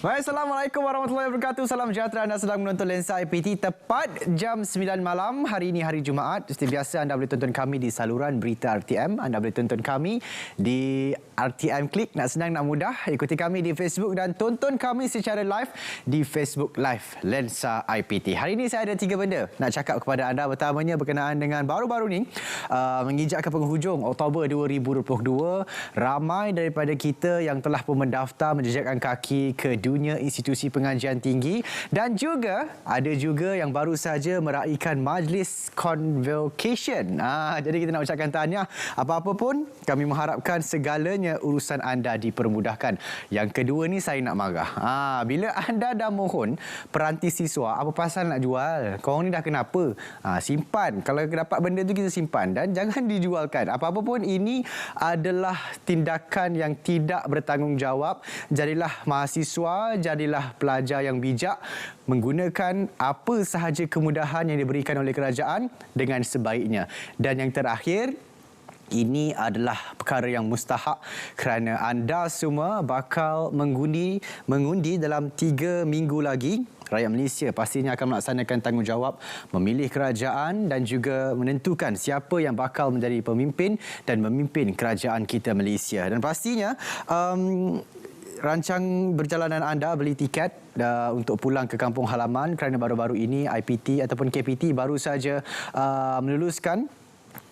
Baik, Assalamualaikum warahmatullahi wabarakatuh. Salam sejahtera, anda sedang menonton Lensa IPT tepat jam 9 malam. Hari ini hari Jumaat. Seperti biasa anda boleh tonton kami di saluran berita RTM. Anda boleh tonton kami di RTM Klik. Nak senang, nak mudah. Ikuti kami di Facebook dan tonton kami secara live di Facebook Live Lensa IPT. Hari ini saya ada 3 benda nak cakap kepada anda. Pertamanya berkenaan dengan baru-baru ni menginjak ke penghujung Oktober 2022, ramai daripada kita yang telah pun mendaftar menjejakkan kaki ke dunia institusi pengajian tinggi, dan juga ada juga yang baru saja meraihkan majlis convocation. Jadi kita nak ucapkan tahniah. Apa-apa pun kami mengharapkan segalanya urusan anda dipermudahkan. Yang kedua ni saya nak marah. Bila anda dah mohon peranti siswa, apa pasal nak jual? Korang ni dah kenapa? Simpan. Kalau dapat benda tu kita simpan dan jangan dijualkan. Apa-apa pun ini adalah tindakan yang tidak bertanggungjawab. Jadilah mahasiswa, jadilah pelajar yang bijak, menggunakan apa sahaja kemudahan yang diberikan oleh kerajaan dengan sebaiknya. Dan yang terakhir, ini adalah perkara yang mustahak kerana anda semua bakal mengundi dalam 3 minggu lagi. Rakyat Malaysia pastinya akan melaksanakan tanggungjawab memilih kerajaan dan juga menentukan siapa yang bakal menjadi pemimpin dan memimpin kerajaan kita Malaysia. Dan pastinya rancang perjalanan anda beli tiket untuk pulang ke kampung halaman kerana baru-baru ini IPT ataupun KPT baru saja meluluskan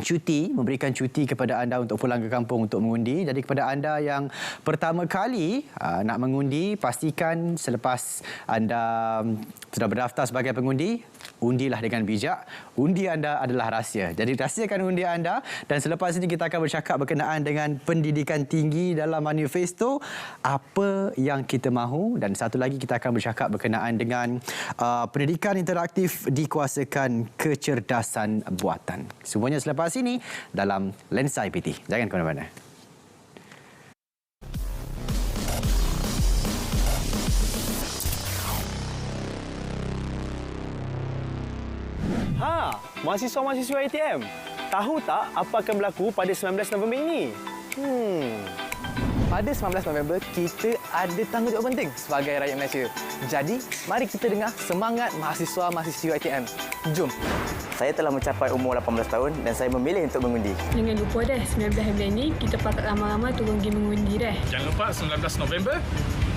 cuti, memberikan cuti kepada anda untuk pulang ke kampung untuk mengundi. Jadi kepada anda yang pertama kali nak mengundi, pastikan selepas anda sudah berdaftar sebagai pengundi, undilah dengan bijak. Undi anda adalah rahsia. Jadi rahsiakan undi anda, dan selepas ini kita akan bercakap berkenaan dengan pendidikan tinggi dalam manifesto, apa yang kita mahu, dan satu lagi kita akan bercakap berkenaan dengan pendidikan interaktif dikuasakan kecerdasan buatan. Semuanya selepas ini dalam Lensa IPT. Jangan ke mana-mana. Mahasiswa-mahasiswa ATM, tahu tak apa akan berlaku pada 19 November ini? Pada 19 November, kita ada tanggungjawab penting sebagai rakyat Malaysia. Jadi, mari kita dengar semangat mahasiswa-mahasiswa ATM. Jom! Saya telah mencapai umur 18 tahun dan saya memilih untuk mengundi. Jangan lupa deh, 19 November ni kita patut ramai-ramai turun pergi mengundi deh. Jangan lupa 19 November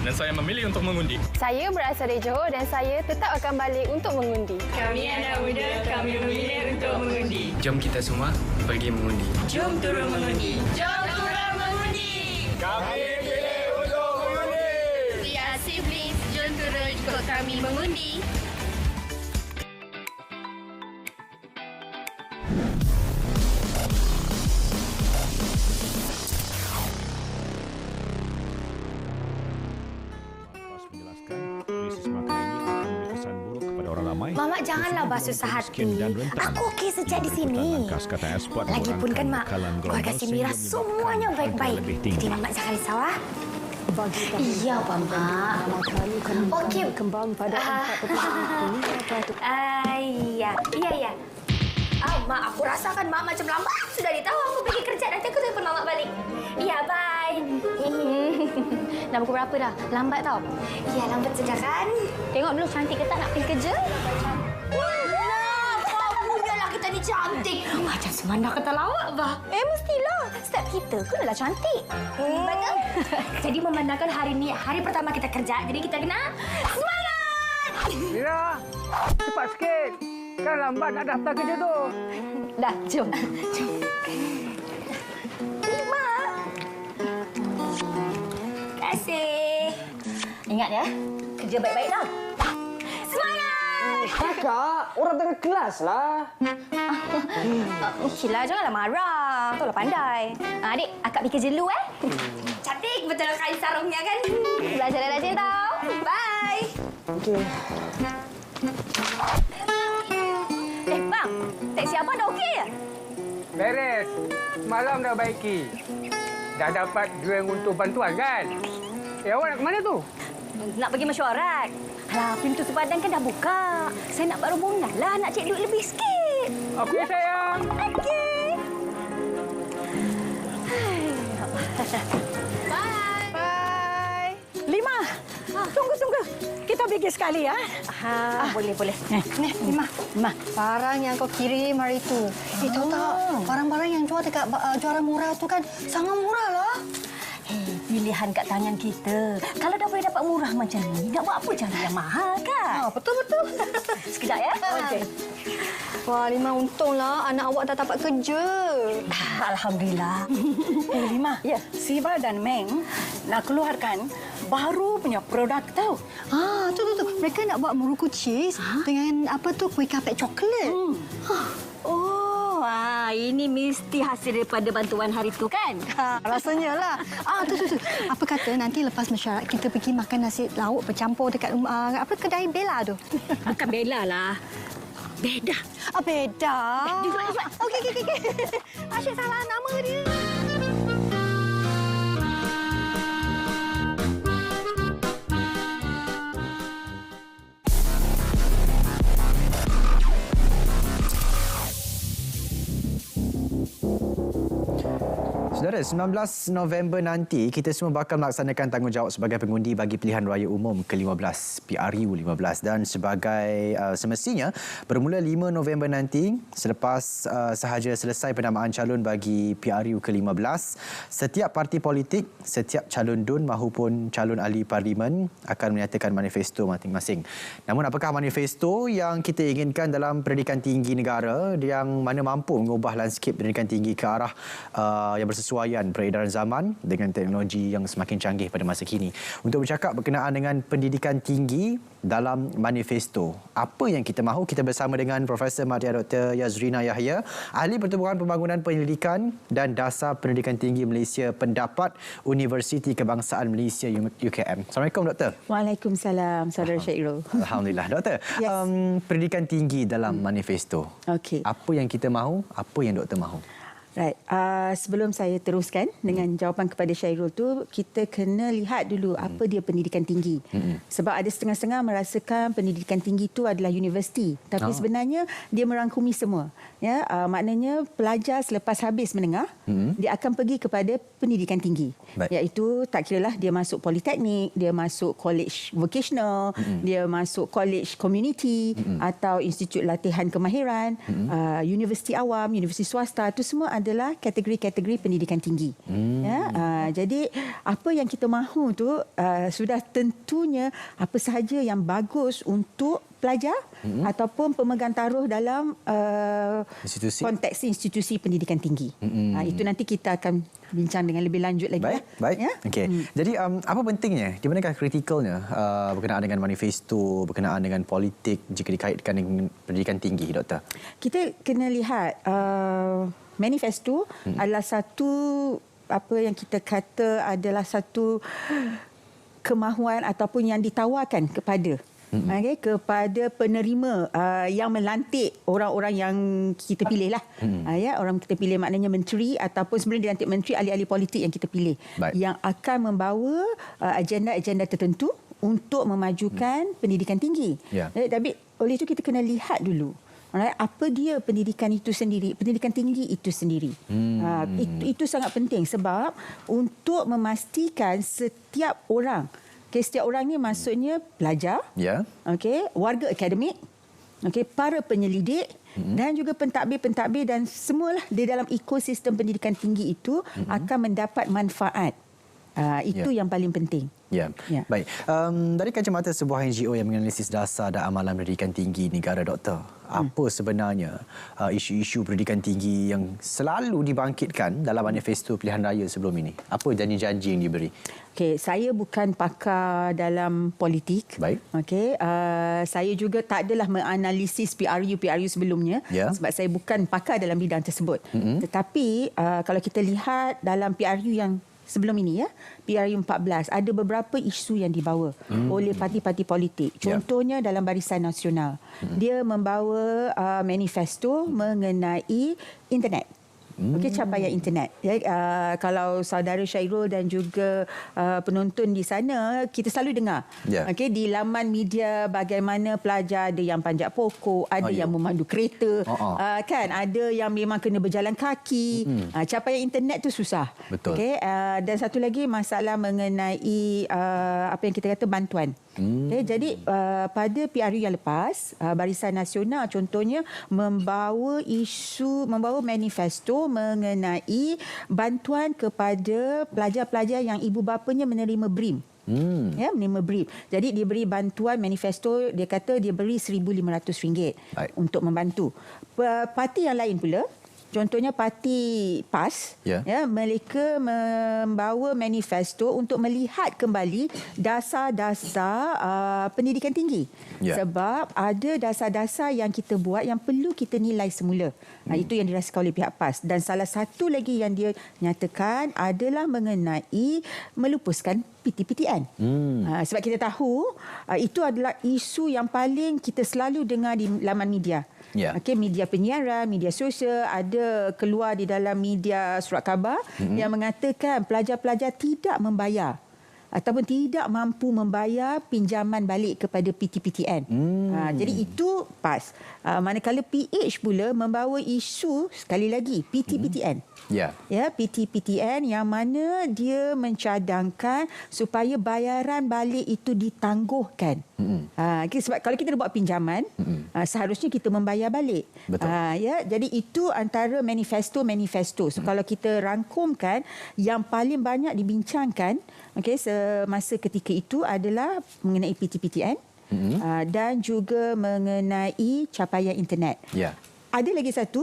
dan saya memilih untuk mengundi. Saya berasal dari Johor dan saya tetap akan balik untuk mengundi. Kami anak muda, kami memilih untuk mengundi. Jom kita semua pergi mengundi. Jom turun mengundi. Jom turun mengundi. Kami pilih untuk mengundi. We are siblings. Jom turun ikut kami mengundi. Mak, janganlah bersusah hati. Aku okey sejak di sini. Lagipun kan, Mak, keluarga si Mira semuanya baik-baik. Jadi, Mak jangan risau, Iya, Pak Mak. Okey. Kembang pada 4 Iya. Mak, aku rasakan Mak macam lambat. Sudah ditahu aku pergi kerja. Nanti aku telefon Mak balik. Iya, bye. Dah pukul berapa dah? Lambat tau. Iya, lambat sudah kan? Tengok dulu cantik ke tak nak pergi kerja. Wah, kamu dah kita ni cantik. Macam semanda kata lawak, bah. Mestilah. Setiap kita kenalah cantik. Betul? Jadi memandangkan hari ni hari pertama kita kerja, jadi kita kena semangat! Mira, cepat sikit. Kan lambat nak daftar kerja tu. Dah, jom. Mak. Terima kasih. Ingat ya, kerja baik-baik tau. Semangat! Kakak, orang tengah kelas lah. Okeylah, janganlah marah. Tolong pandai. Adik, akak pergi kerja dulu, Cantik betul kain sarungnya kan? Belajar dan rajin tau. Bye. Okey. Bang, teksi abang dah okey ya? Beres. Malam dah baiki. Dah dapat duit untuk bantuan kan? Awak nak ke mana tu? Nak pergi mesyuarat. Alah, pintu sepadan kan dah buka. Saya nak buat rombongan lah, nak cek duit lebih sikit. Okey, sayang. Okey. Bye. Bye. Lima. Tunggu. Kita pergi sekali ya. Boleh. Ni, Mah. Barang yang kau kirim hari itu. Tahu tak? Barang-barang yang jual dekat jualan murah tu kan sangat murah lah. Pilihan kat tangan kita. Kalau dah boleh dapat murah macam ni, nak buat apa cari yang mahal kan? Betul. Sekejap ya. Okey. Wah, Lima, untunglah anak awak dah dapat kerja. Alhamdulillah. Lima, Siva dan Meng nak keluarkan baru punya produk tahu. Tu. Mereka nak buat muruku cheese dengan kuih kapek coklat. Ini mesti hasil daripada bantuan hari tu kan? Rasanya lah. Tu. Apa kata nanti lepas mesyuarat kita pergi makan nasi lauk bercampur dekat kedai Bella tu. Bukan Bella lah. Beda. Beda. Jom. Okey. Asyik salah nama dia. Saudara, 19 November nanti kita semua bakal melaksanakan tanggungjawab sebagai pengundi bagi pilihan raya umum ke-15 PRU 15 dan sebagai semestinya bermula 5 November nanti selepas sahaja selesai penamaan calon bagi PRU ke-15, setiap parti politik, setiap calon DUN maupun calon ahli parlimen akan menyatakan manifesto masing-masing. Namun apakah manifesto yang kita inginkan dalam pendidikan tinggi negara yang mana mampu mengubah landscape pendidikan tinggi ke arah yang bersesuaian peredaran zaman dengan teknologi yang semakin canggih pada masa kini. Untuk bercakap berkenaan dengan pendidikan tinggi dalam manifesto, apa yang kita mahu, kita bersama dengan Profesor Madya Dr. Yazrina Yahya, Ahli Pertubuhan Pembangunan Penyelidikan dan Dasar Pendidikan Tinggi Malaysia, Pendapat Universiti Kebangsaan Malaysia UKM. Assalamualaikum Doktor. Waalaikumsalam Saudara Syairul. Alhamdulillah. Doktor, pendidikan tinggi dalam manifesto. Okey. Apa yang kita mahu, apa yang Doktor mahu? Right. Sebelum saya teruskan dengan jawapan kepada Syairul tu, kita kena lihat dulu apa dia pendidikan tinggi. Sebab ada setengah-setengah merasakan pendidikan tinggi itu adalah universiti, tapi sebenarnya dia merangkumi semua. Ya, maknanya pelajar selepas habis menengah, dia akan pergi kepada pendidikan tinggi. Iaitu tak kiralah dia masuk politeknik, dia masuk college vocational, dia masuk college community atau institut latihan kemahiran, universiti awam, universiti swasta, itu semua adalah kategori-kategori pendidikan tinggi. Jadi apa yang kita mahu tu sudah tentunya apa sahaja yang bagus untuk pelajar ataupun pemegang taruh dalam konteks institusi pendidikan tinggi. Itu nanti kita akan bincang dengan lebih lanjut lagi. Baik. Ya? Okey. Jadi apa pentingnya, di manakah kritikalnya berkenaan dengan manifesto, berkenaan dengan politik jika dikaitkan dengan pendidikan tinggi, Doktor? Kita kena lihat manifesto adalah satu apa yang kita kata adalah satu kemahuan ataupun yang ditawarkan kepada kepada penerima yang melantik orang-orang yang kita pilih lah. Orang kita pilih maknanya menteri ataupun sebenarnya dilantik menteri, ahli-ahli politik yang kita pilih. Yang akan membawa agenda-agenda tertentu untuk memajukan pendidikan tinggi. Tapi oleh itu kita kena lihat dulu apa dia pendidikan itu sendiri, pendidikan tinggi itu sendiri. Itu sangat penting sebab untuk memastikan setiap orang, setiap orang ni maksudnya pelajar, warga akademik, para penyelidik dan juga pentadbir-pentadbir dan semualah di dalam ekosistem pendidikan tinggi itu akan mendapat manfaat. Itu yang paling penting. Baik. Dari kacamata sebuah NGO yang menganalisis dasar dan amalan pendidikan tinggi negara, Doktor, apa sebenarnya isu-isu pendidikan tinggi yang selalu dibangkitkan dalam manifesto pilihan raya sebelum ini? Apa janji-janji yang diberi? Saya bukan pakar dalam politik. Saya juga tak adalah menganalisis PRU sebelumnya sebab saya bukan pakar dalam bidang tersebut. Tetapi kalau kita lihat dalam PRU yang sebelum ini, PRU 14, ada beberapa isu yang dibawa oleh parti-parti politik. Contohnya dalam Barisan Nasional. Dia membawa manifesto mengenai internet. Capaian internet. Kalau saudara Syairul dan juga penonton di sana, kita selalu dengar. Di laman media bagaimana pelajar ada yang panjat pokok, ada yang memandu kereta, ada yang memang kena berjalan kaki. Capaian internet tu susah. Betul. Dan satu lagi masalah mengenai apa yang kita kata bantuan. Jadi pada PRU yang lepas, Barisan Nasional contohnya membawa manifesto mengenai bantuan kepada pelajar-pelajar yang ibu bapanya menerima BRIM. Ya, menerima BRIM. Jadi dia beri bantuan manifesto, dia kata dia beri RM1,500 untuk membantu. Parti yang lain pula, contohnya parti PAS, mereka membawa manifesto untuk melihat kembali dasar-dasar pendidikan tinggi. Sebab ada dasar-dasar yang kita buat yang perlu kita nilai semula. Itu yang dirasakan oleh pihak PAS. Dan salah satu lagi yang dia nyatakan adalah mengenai melupuskan PTPTN. Sebab kita tahu itu adalah isu yang paling kita selalu dengar di laman media. Media penyiaran, media sosial, ada keluar di dalam media surat khabar yang mengatakan pelajar-pelajar tidak membayar ataupun tidak mampu membayar pinjaman balik kepada PTPTN. Jadi itu PAS. Manakala PH pula membawa isu sekali lagi PTPTN. PTPTN yang mana dia mencadangkan supaya bayaran balik itu ditangguhkan. Sebab kalau kita buat pinjaman, seharusnya kita membayar balik. Jadi itu antara manifesto-manifesto. So, kalau kita rangkumkan, yang paling banyak dibincangkan semasa ketika itu adalah mengenai PTPTN dan juga mengenai capaian internet. Ada lagi satu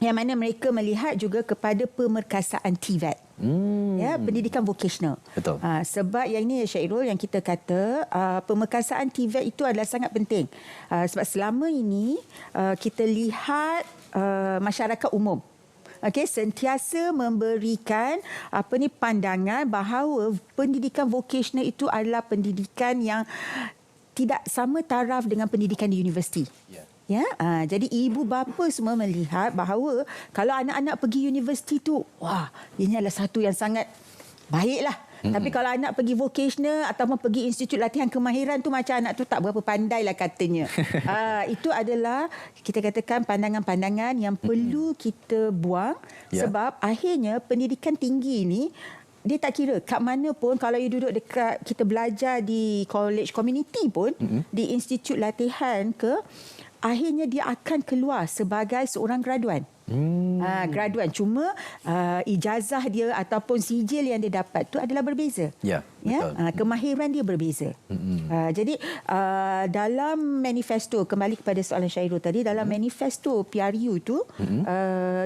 yang mana mereka melihat juga kepada pemerkasaan TVET. Pendidikan vocational. Sebab yang ini Syairul yang kita kata pemerkasaan TVET itu adalah sangat penting. Sebab selama ini kita lihat masyarakat umum sentiasa memberikan pandangan bahawa pendidikan vocational itu adalah pendidikan yang tidak sama taraf dengan pendidikan di universiti. Jadi ibu bapa semua melihat bahawa kalau anak-anak pergi universiti tu, ini adalah satu yang sangat baiklah. Tapi kalau anak pergi vocational ataupun pergi institut latihan kemahiran tu macam anak tu tak berapa pandai lah katanya. Itu adalah kita katakan pandangan-pandangan yang perlu kita buang sebab akhirnya pendidikan tinggi ni dia tak kira kat mana pun, kalau you duduk dekat kita belajar di college community pun, di institut latihan ke, akhirnya dia akan keluar sebagai seorang graduan. Graduan. Cuma ijazah dia ataupun sijil yang dia dapat tu adalah berbeza. Kemahiran dia berbeza. Jadi dalam manifesto, kembali kepada soalan Syairul tadi, dalam manifesto PRU tu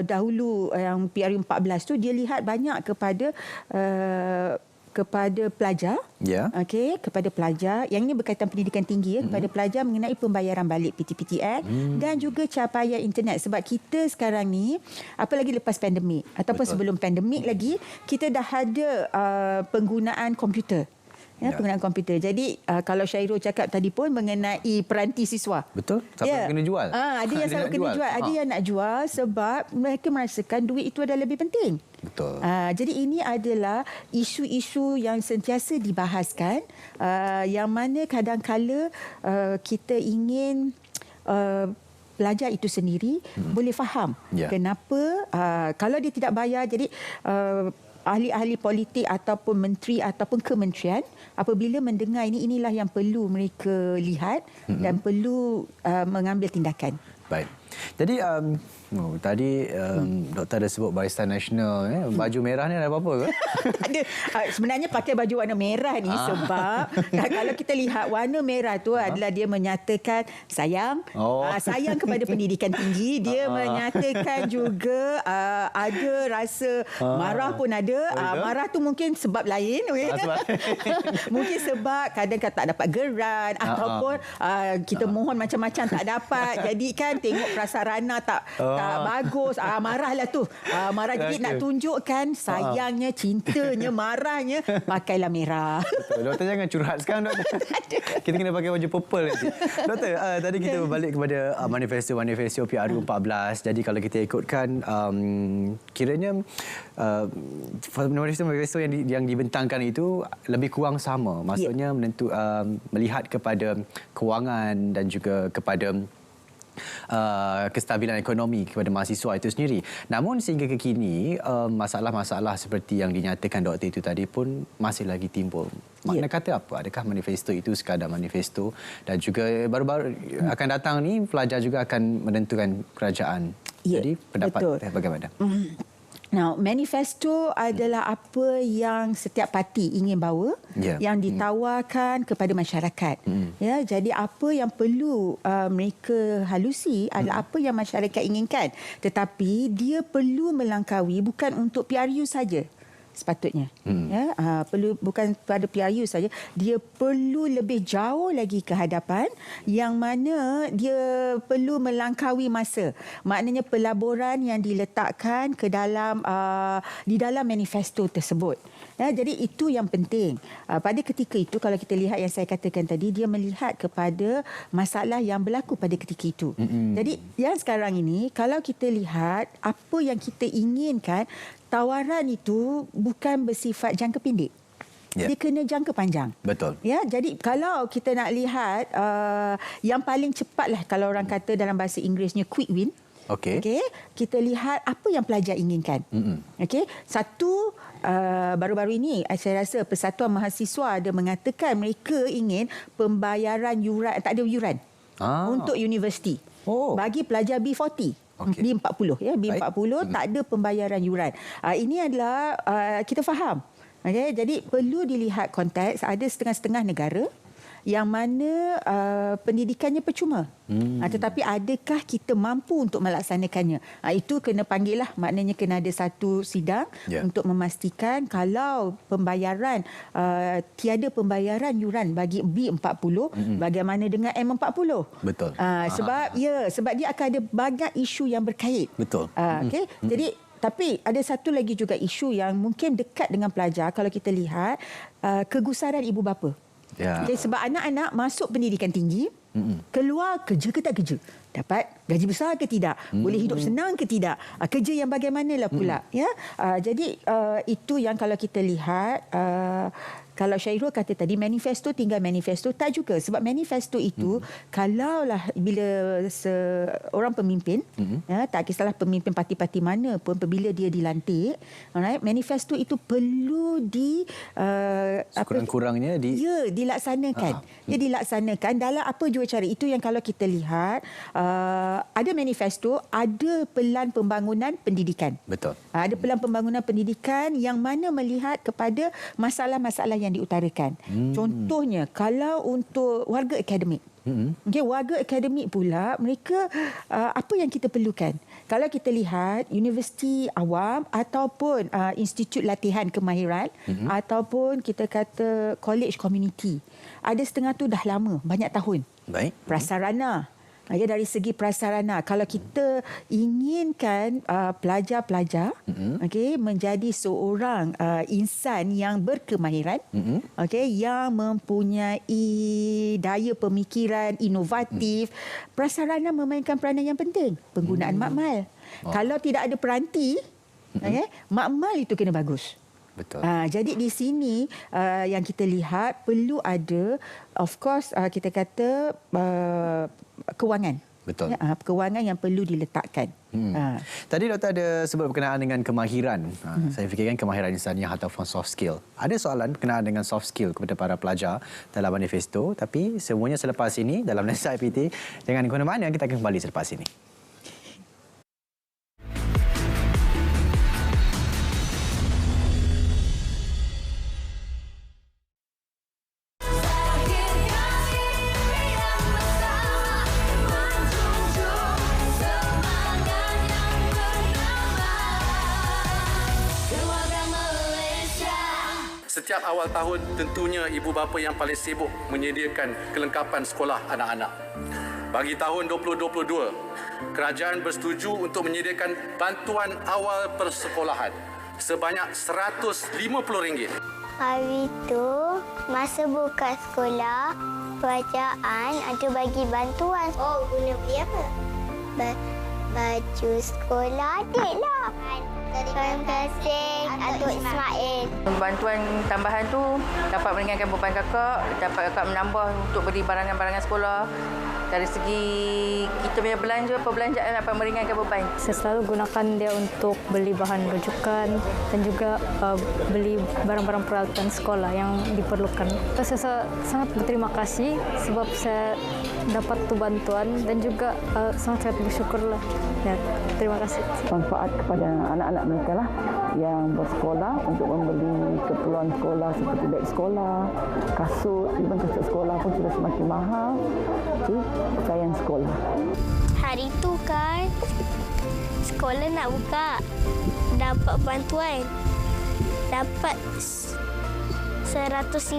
dahulu yang PRU 14 tu dia lihat banyak kepada pelajar, kepada pelajar, yang ini berkaitan pendidikan tinggi, kepada pelajar mengenai pembayaran balik PTPTN dan juga capaian internet. Sebab kita sekarang ni, apalagi lepas pandemik ataupun sebelum pandemik lagi, kita dah ada penggunaan komputer. Penggunaan komputer. Jadi kalau Syairul cakap tadi pun mengenai peranti siswa. Betul. Siapa kena jual? Ada yang sampai kena jual. Ada yang nak jual sebab mereka merasakan duit itu adalah lebih penting. Betul. Jadi ini adalah isu-isu yang sentiasa dibahaskan, yang mana kadang-kala kita ingin pelajar itu sendiri boleh faham kenapa kalau dia tidak bayar. Jadi ahli-ahli politik ataupun menteri ataupun kementerian apabila mendengar inilah yang perlu mereka lihat dan perlu mengambil tindakan. Baik. Jadi tadi doktor ada sebut Barisan Nasional, baju merah ni ada apa-apa ke? Ada. Sebenarnya pakai baju warna merah ni sebab kalau kita lihat warna merah tu adalah dia menyatakan sayang, sayang kepada pendidikan tinggi. Dia menyatakan juga ada rasa marah pun ada. Marah tu mungkin sebab lain. Mungkin sebab kadang-kadang tak dapat geran ataupun kita mohon macam-macam tak dapat. Jadi kan tengok prasarana tak bagus, marahlah tu. Marah jadi nak tunjukkan sayangnya, cintanya, marahnya, pakailah merah. Betul. Doktor jangan curhat sekarang, doktor. Kita kena pakai baju purple nanti. Doktor, tadi kita berbalik kepada manifesto PRU 14. Jadi kalau kita ikutkan kiranya manifesto yang dibentangkan itu lebih kurang sama. Maksudnya melihat kepada kewangan dan juga kepada kestabilan ekonomi kepada mahasiswa itu sendiri. Namun sehingga kekini masalah-masalah seperti yang dinyatakan doktor itu tadi pun masih lagi timbul. Makna kata apa? Adakah manifesto itu sekadar manifesto, dan juga baru-baru akan datang ni pelajar juga akan menentukan kerajaan. Jadi pendapat bagaimana? Now, manifesto adalah apa yang setiap parti ingin bawa, yang ditawarkan kepada masyarakat. Ya, jadi apa yang perlu mereka halusi adalah apa yang masyarakat inginkan. Tetapi dia perlu melangkaui bukan untuk PRU saja. Sepatutnya perlu bukan pada PRU saja, dia perlu lebih jauh lagi ke hadapan, yang mana dia perlu melangkaui masa. Maknanya pelaburan yang diletakkan ke dalam di dalam manifesto tersebut. Jadi itu yang penting. Pada ketika itu, kalau kita lihat yang saya katakan tadi, dia melihat kepada masalah yang berlaku pada ketika itu. Jadi yang sekarang ini, kalau kita lihat apa yang kita inginkan, tawaran itu bukan bersifat jangka pendek. Dia kena jangka panjang. Betul. Ya, jadi kalau kita nak lihat yang paling cepatlah, kalau orang kata dalam bahasa Inggerisnya quick win. Okey, kita lihat apa yang pelajar inginkan. Okey, satu, baru-baru ini saya rasa Persatuan Mahasiswa ada mengatakan mereka ingin pembayaran yuran, tak ada yuran untuk universiti bagi pelajar B40. B40 ya, B40 tak ada pembayaran yuran. Ini adalah kita faham. Okey, jadi perlu dilihat konteks. Ada setengah-setengah negara yang mana pendidikannya percuma. Tetapi adakah kita mampu untuk melaksanakannya? Itu kena panggil lah. Maknanya kena ada satu sidang untuk memastikan kalau pembayaran, tiada pembayaran yuran bagi B40, bagaimana dengan M40? Betul. Sebab dia akan ada banyak isu yang berkait. Betul. Okay? Jadi tapi ada satu lagi juga isu yang mungkin dekat dengan pelajar kalau kita lihat, kegusaran ibu bapa. Okay, sebab anak-anak masuk pendidikan tinggi, keluar kerja ke tak kerja, dapat gaji besar ke tidak, boleh hidup senang ke tidak, kerja yang bagaimanalah pula. Jadi itu yang kalau kita lihat, kalau Syairul kata tadi manifesto, tinggal manifesto, tak juga. Sebab manifesto itu kalaulah bila seorang pemimpin, tak kisahlah pemimpin parti-parti mana pun, apabila dia dilantik, manifesto itu perlu kurang-kurangnya dilaksanakan. Dia dilaksanakan dalam apa jua cara. Itu yang kalau kita lihat, ada manifesto, ada pelan pembangunan pendidikan. Betul. Ada pelan pembangunan pendidikan yang mana melihat kepada masalah-masalah yang diutarakan. Contohnya, kalau untuk warga akademik, warga akademik pula, mereka apa yang kita perlukan? Kalau kita lihat universiti awam ataupun institut latihan kemahiran ataupun kita kata college community, ada setengah tu dah lama, banyak tahun. Baik. Prasarana. Dari segi prasarana, kalau kita inginkan pelajar-pelajar menjadi seorang insan yang berkemahiran, yang mempunyai daya pemikiran inovatif, prasarana memainkan peranan yang penting. Penggunaan makmal. Kalau tidak ada peranti, makmal itu kena bagus. Betul. Jadi di sini yang kita lihat perlu ada, of course, kita kata kewangan. Betul. Kewangan yang perlu diletakkan. Tadi doktor ada sebut berkenaan dengan kemahiran. Saya fikirkan kemahiran insaniah ataupun soft skill. Ada soalan berkenaan dengan soft skill kepada para pelajar dalam manifesto, tapi semuanya selepas ini dalam Lensa IPT. Jangan ke mana-mana, kita akan kembali selepas ini. Setiap awal tahun, tentunya ibu bapa yang paling sibuk menyediakan kelengkapan sekolah anak-anak. Bagi tahun 2022, kerajaan bersetuju untuk menyediakan bantuan awal persekolahan sebanyak RM150. Hari itu, masa buka sekolah, kerajaan ada bagi bantuan. Oh, guna beli apa? Baju sekolah adik lah. Terima kasih Datuk Ismail. Bantuan tambahan tu dapat meringankan beban kakak, dapat kakak menambah untuk beli barangan-barangan sekolah Dari segi kita punya belanja, perbelanjaan dapat meringankan beban. Saya selalu gunakan dia untuk beli bahan rujukan dan juga beli barang-barang peralatan sekolah yang diperlukan. Saya sangat berterima kasih sebab saya dapat tu bantuan dan juga sangat bersyukurlah. Ya, terima kasih. Manfaat kepada anak-anak mereka lah yang bersekolah untuk membeli keperluan sekolah seperti beg sekolah, kasut, even kasut sekolah pun sudah semakin mahal. Jadi, pakaian sekolah. Hari tu kan, sekolah nak buka. Dapat bantuan. Dapat RM100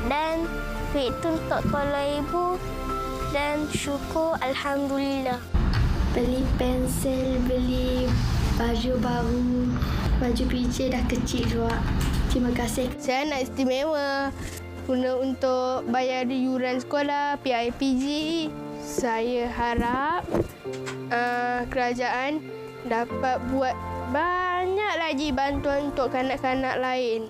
dan duit tu untuk tolong ibu dan syukur Alhamdulillah. Beli pensel, beli baju baru, baju PJ dah kecil juga. Terima kasih. Saya nak istimewa guna untuk bayar yuran sekolah, PIPG. Saya harap kerajaan dapat buat banyak lagi bantuan untuk kanak-kanak lain.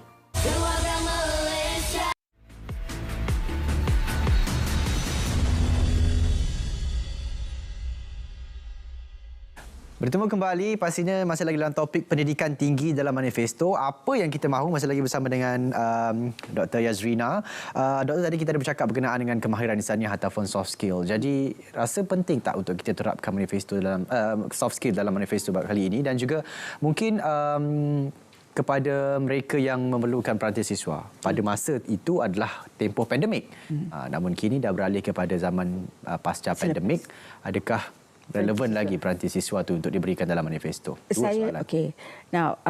Bertemu kembali, pastinya masih lagi dalam topik pendidikan tinggi dalam manifesto. Apa yang kita mahu, masih lagi bersama dengan Dr. Yazrina. Doktor, tadi kita ada bercakap berkenaan dengan kemahiran insaniah ataupun soft skill. Jadi, rasa penting tak untuk kita terapkan manifesto dalam soft skill dalam manifesto kali ini, dan juga mungkin kepada mereka yang memerlukan peranti siswa. Pada masa itu adalah tempoh pandemik. Namun kini dah beralih kepada zaman pasca pandemik. Adakah relevan lagi peranti siswa itu untuk diberikan dalam manifesto? Okey. Now,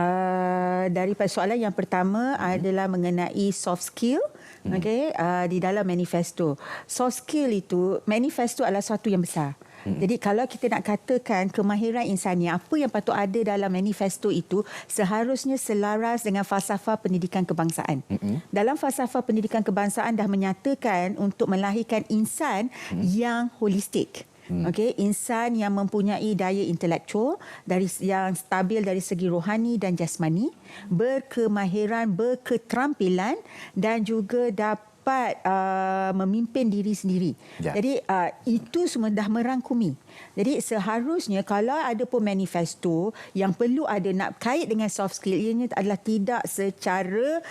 daripada soalan yang pertama adalah mengenai soft skill. Okey, di dalam manifesto. Soft skill itu, manifesto adalah sesuatu yang besar. Jadi kalau kita nak katakan kemahiran insaniah, apa yang patut ada dalam manifesto itu seharusnya selaras dengan falsafah pendidikan kebangsaan. Dalam falsafah pendidikan kebangsaan dah menyatakan untuk melahirkan insan yang holistik. Okey, insan yang mempunyai daya intelektual yang stabil dari segi rohani dan jasmani, berkemahiran, berketerampilan dan juga dapat memimpin diri sendiri. Jadi itu semua dah merangkumi. Jadi seharusnya kalau ada pun manifesto yang perlu ada nak kait dengan soft skill, ianya adalah tidak secara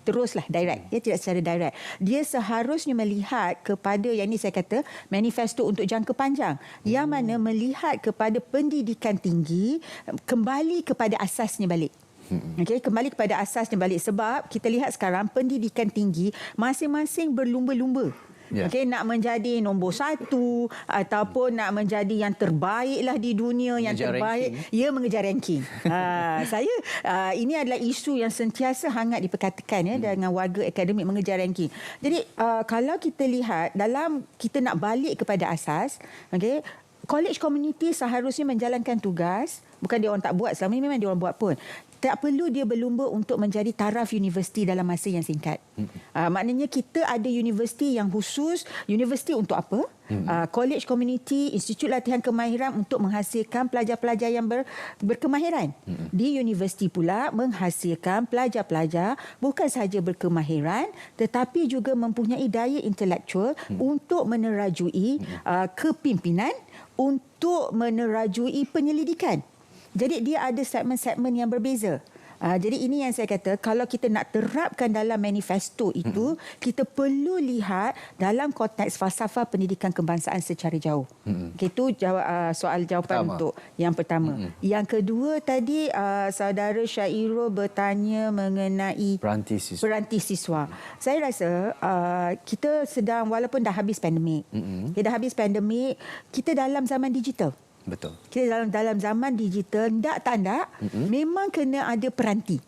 teruslah direct. Ya, tidak secara direct. Dia seharusnya melihat kepada, yang ini saya kata manifesto untuk jangka panjang, yang mana melihat kepada pendidikan tinggi kembali kepada asasnya balik. Okey, kembali kepada asasnya balik, sebab kita lihat sekarang pendidikan tinggi masing-masing berlumba-lumba. Okey, nak menjadi nombor 1 ataupun nak menjadi yang terbaiklah di dunia, yang terbaik, ia mengejar ranking. Ini adalah isu yang sentiasa hangat diperkatakan dengan warga akademik, mengejar ranking. Jadi kalau kita lihat dalam kita nak balik kepada asas, okey, college community seharusnya menjalankan tugas, bukan dia orang tak buat, selama ini memang dia orang buat pun. Tak perlu dia berlumba untuk menjadi taraf universiti dalam masa yang singkat. Maknanya kita ada universiti yang khusus. Universiti untuk apa? College community, institut latihan kemahiran untuk menghasilkan pelajar-pelajar yang berkemahiran. Di universiti pula menghasilkan pelajar-pelajar bukan sahaja berkemahiran tetapi juga mempunyai daya intelektual untuk menerajui kepimpinan, untuk menerajui penyelidikan. Jadi dia ada segmen-segmen yang berbeza. Jadi ini yang saya kata, kalau kita nak terapkan dalam manifesto itu, kita perlu lihat dalam konteks falsafah pendidikan kebangsaan secara jauh. Itu soal jawapan untuk yang pertama. Yang kedua tadi, saudara Syairul bertanya mengenai peranti siswa. Saya rasa kita sedang, walaupun dah habis pandemik, kita dalam zaman digital. Betul. Kita dalam zaman digital, memang kena ada peranti.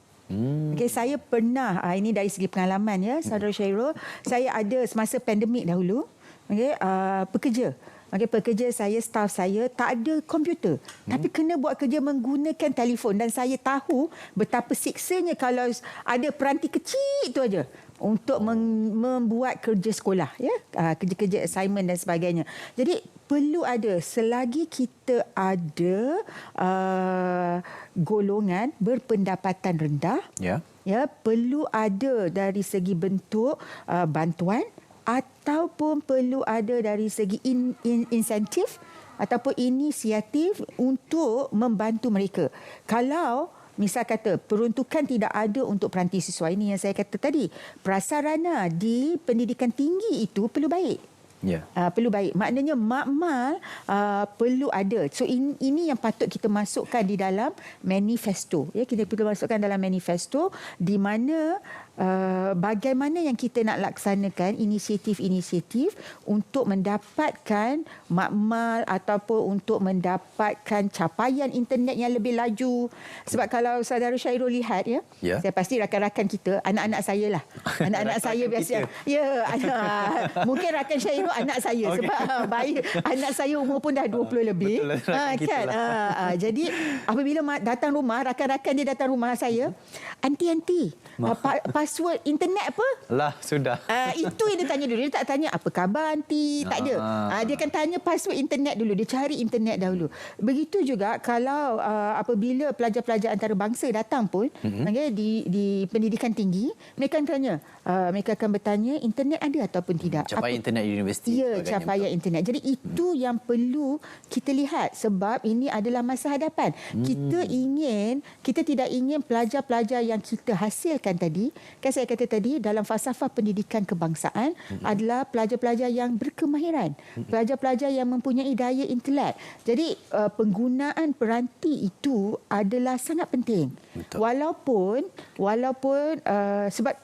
Okay, saya pernah, ini dari segi pengalaman ya, saudara Syairul, saya ada semasa pandemik dahulu, pekerja. Pekerja saya, staf saya tak ada komputer. Tapi kena buat kerja menggunakan telefon. Dan saya tahu betapa siksanya kalau ada peranti kecil itu aja untuk membuat kerja sekolah, ya, kerja-kerja assignment dan sebagainya. Jadi perlu ada, selagi kita ada golongan berpendapatan rendah, ya, perlu ada dari segi bentuk bantuan ataupun perlu ada dari segi insentif ataupun inisiatif untuk membantu mereka. Kalau misal kata peruntukan tidak ada untuk peranti siswa, ini yang saya kata tadi, prasarana di pendidikan tinggi itu perlu baik. Yeah. Perlu baik. Maknanya makmal perlu ada. So ini yang patut kita masukkan di dalam manifesto. Ya, kita perlu masukkan dalam manifesto di mana bagaimana yang kita nak laksanakan inisiatif-inisiatif untuk mendapatkan makmal ataupun untuk mendapatkan capaian internet yang lebih laju. Sebab kalau saudara Syairul lihat saya pasti rakan-rakan kita, anak-anak saya lah. Anak-anak saya biasa. Ya, mungkin rakan Syairul anak saya sebab bayi anak saya umur pun dah 20 lebih. Kan? Jadi apabila datang rumah, rakan-rakan dia datang rumah saya, anti-anti, password internet apa? Lah, sudah. Itu yang dia tanya dulu. Dia tak tanya apa khabar anti, tak ada. Dia akan tanya password internet dulu. Dia cari internet dahulu. Begitu juga kalau apabila pelajar-pelajar antarabangsa datang pun di pendidikan tinggi, mereka akan tanya, mereka akan bertanya internet ada ataupun tidak. Capaian internet di universiti. Ya, capaian internet. Jadi itu yang perlu kita lihat sebab ini adalah masa hadapan. Kita tidak ingin pelajar-pelajar yang kita hasilkan tadi, kan saya kata tadi dalam falsafah pendidikan kebangsaan adalah pelajar-pelajar yang berkemahiran, pelajar-pelajar yang mempunyai daya intelek. Jadi penggunaan peranti itu adalah sangat penting. Betul. Walaupun sebab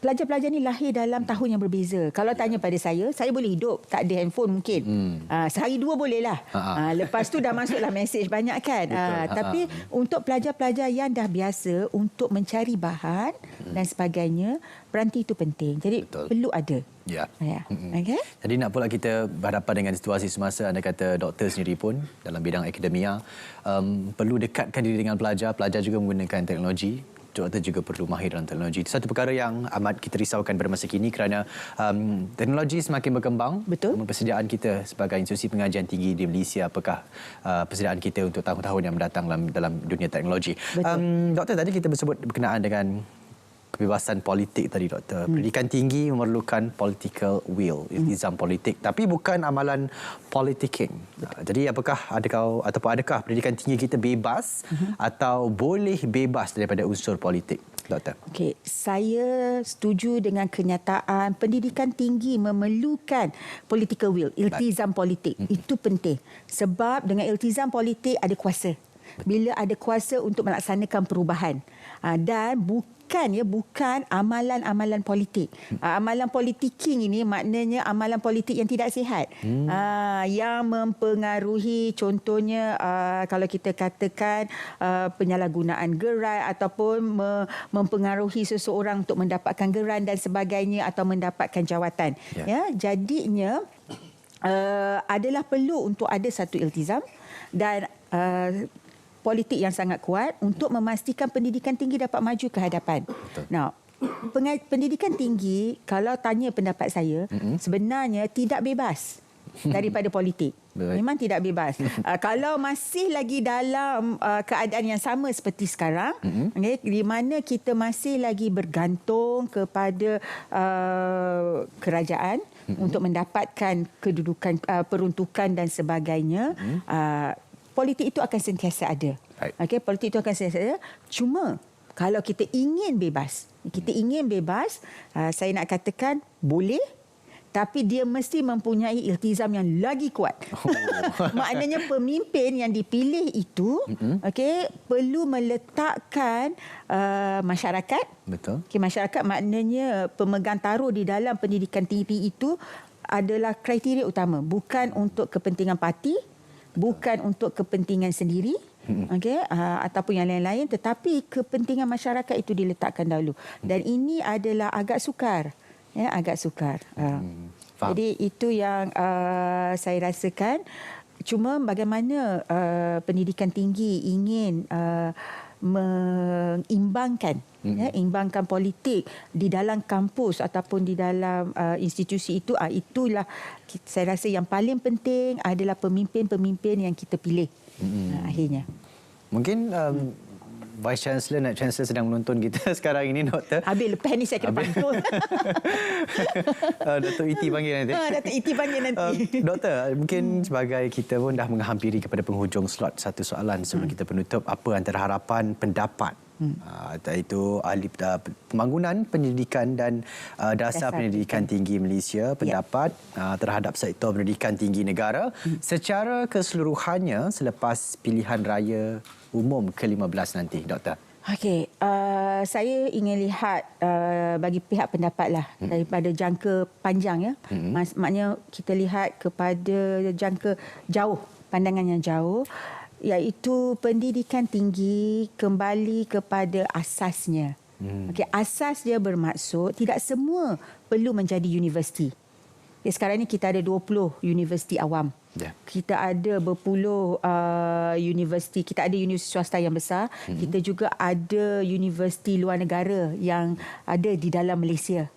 pelajar-pelajar ni lahir dalam tahun yang berbeza. Kalau tanya pada saya boleh hidup tak ada handphone mungkin. Sehari dua boleh lah. Lepas tu dah masuklah mesej banyak kan. Tapi untuk pelajar-pelajar yang dah biasa untuk mencari bahan dan sebagainya, peranti itu penting. Jadi perlu ada. Ya. Okay? Jadi nak pula kita berhadapan dengan situasi semasa, anda kata doktor sendiri pun dalam bidang akademia perlu dekatkan diri dengan pelajar. Pelajar juga menggunakan teknologi. Doktor juga perlu mahir dalam teknologi. Itu satu perkara yang amat kita risaukan pada masa kini kerana teknologi semakin berkembang. Betul. Persediaan kita sebagai institusi pengajian tinggi di Malaysia, apakah persediaan kita untuk tahun-tahun yang mendatang dalam dunia teknologi. Doktor, tadi kita bersebut berkenaan dengan kebebasan politik tadi, Doktor. Pendidikan tinggi memerlukan political will, iltizam politik, tapi bukan amalan politicking. Jadi adakah pendidikan tinggi kita bebas atau boleh bebas daripada unsur politik, Doktor? Okey, saya setuju dengan kenyataan pendidikan tinggi memerlukan political will, iltizam politik. Itu penting. Sebab dengan iltizam politik ada kuasa. Bila ada kuasa untuk melaksanakan perubahan. Dan bukan amalan-amalan politik. Amalan politiking ini maknanya amalan politik yang tidak sihat. Yang mempengaruhi, contohnya kalau kita katakan penyalahgunaan geran ataupun mempengaruhi seseorang untuk mendapatkan geran dan sebagainya atau mendapatkan jawatan. Jadinya adalah perlu untuk ada satu iltizam dan politik yang sangat kuat untuk memastikan pendidikan tinggi dapat maju ke hadapan. Nah, pendidikan tinggi, kalau tanya pendapat saya, sebenarnya tidak bebas daripada politik. Memang tidak bebas. Kalau masih lagi dalam keadaan yang sama seperti sekarang, di mana kita masih lagi bergantung kepada kerajaan untuk mendapatkan kedudukan, peruntukan dan sebagainya, politik itu akan sentiasa ada. Okey, politik itu akan sentiasa ada. Cuma kalau kita ingin bebas, saya nak katakan boleh, tapi dia mesti mempunyai iltizam yang lagi kuat. Maknanya pemimpin yang dipilih itu perlu meletakkan masyarakat. Betul. Masyarakat maknanya pemegang taruh di dalam pendidikan tinggi itu adalah kriteria utama, bukan untuk kepentingan parti, bukan untuk kepentingan sendiri, ataupun yang lain-lain, tetapi kepentingan masyarakat itu diletakkan dahulu. Dan ini adalah agak sukar. Jadi itu yang saya rasakan. Cuma bagaimana pendidikan tinggi ingin mengimbangkan imbangkan politik di dalam kampus ataupun di dalam institusi itu, itulah saya rasa yang paling penting adalah pemimpin-pemimpin yang kita pilih akhirnya. Mungkin Vice Chancellor, Naib Chancellor sedang menonton kita sekarang ini, Doktor. Habis lepas ni saya kena pantun. Datuk Iti panggil nanti. Datuk Iti panggil nanti. Doktor, mungkin sebagai kita pun dah menghampiri kepada penghujung slot, satu soalan sebelum kita penutup. Apa antara harapan pendapat iaitu ahli pembangunan pendidikan dan dasar pendidikan tinggi Malaysia, pendapat terhadap sektor pendidikan tinggi negara secara keseluruhannya selepas pilihan raya umum ke-15 nanti, Doktor? Okey, saya ingin lihat bagi pihak pendapatlah daripada jangka panjang ya. Maknanya kita lihat kepada jangka jauh, pandangan yang jauh, iaitu pendidikan tinggi kembali kepada asasnya. Okey, asas dia bermaksud tidak semua perlu menjadi universiti. Sekarang ni kita ada 20 universiti awam. Kita ada berpuluh universiti. Kita ada universiti swasta yang besar. Kita juga ada universiti luar negara yang ada di dalam Malaysia.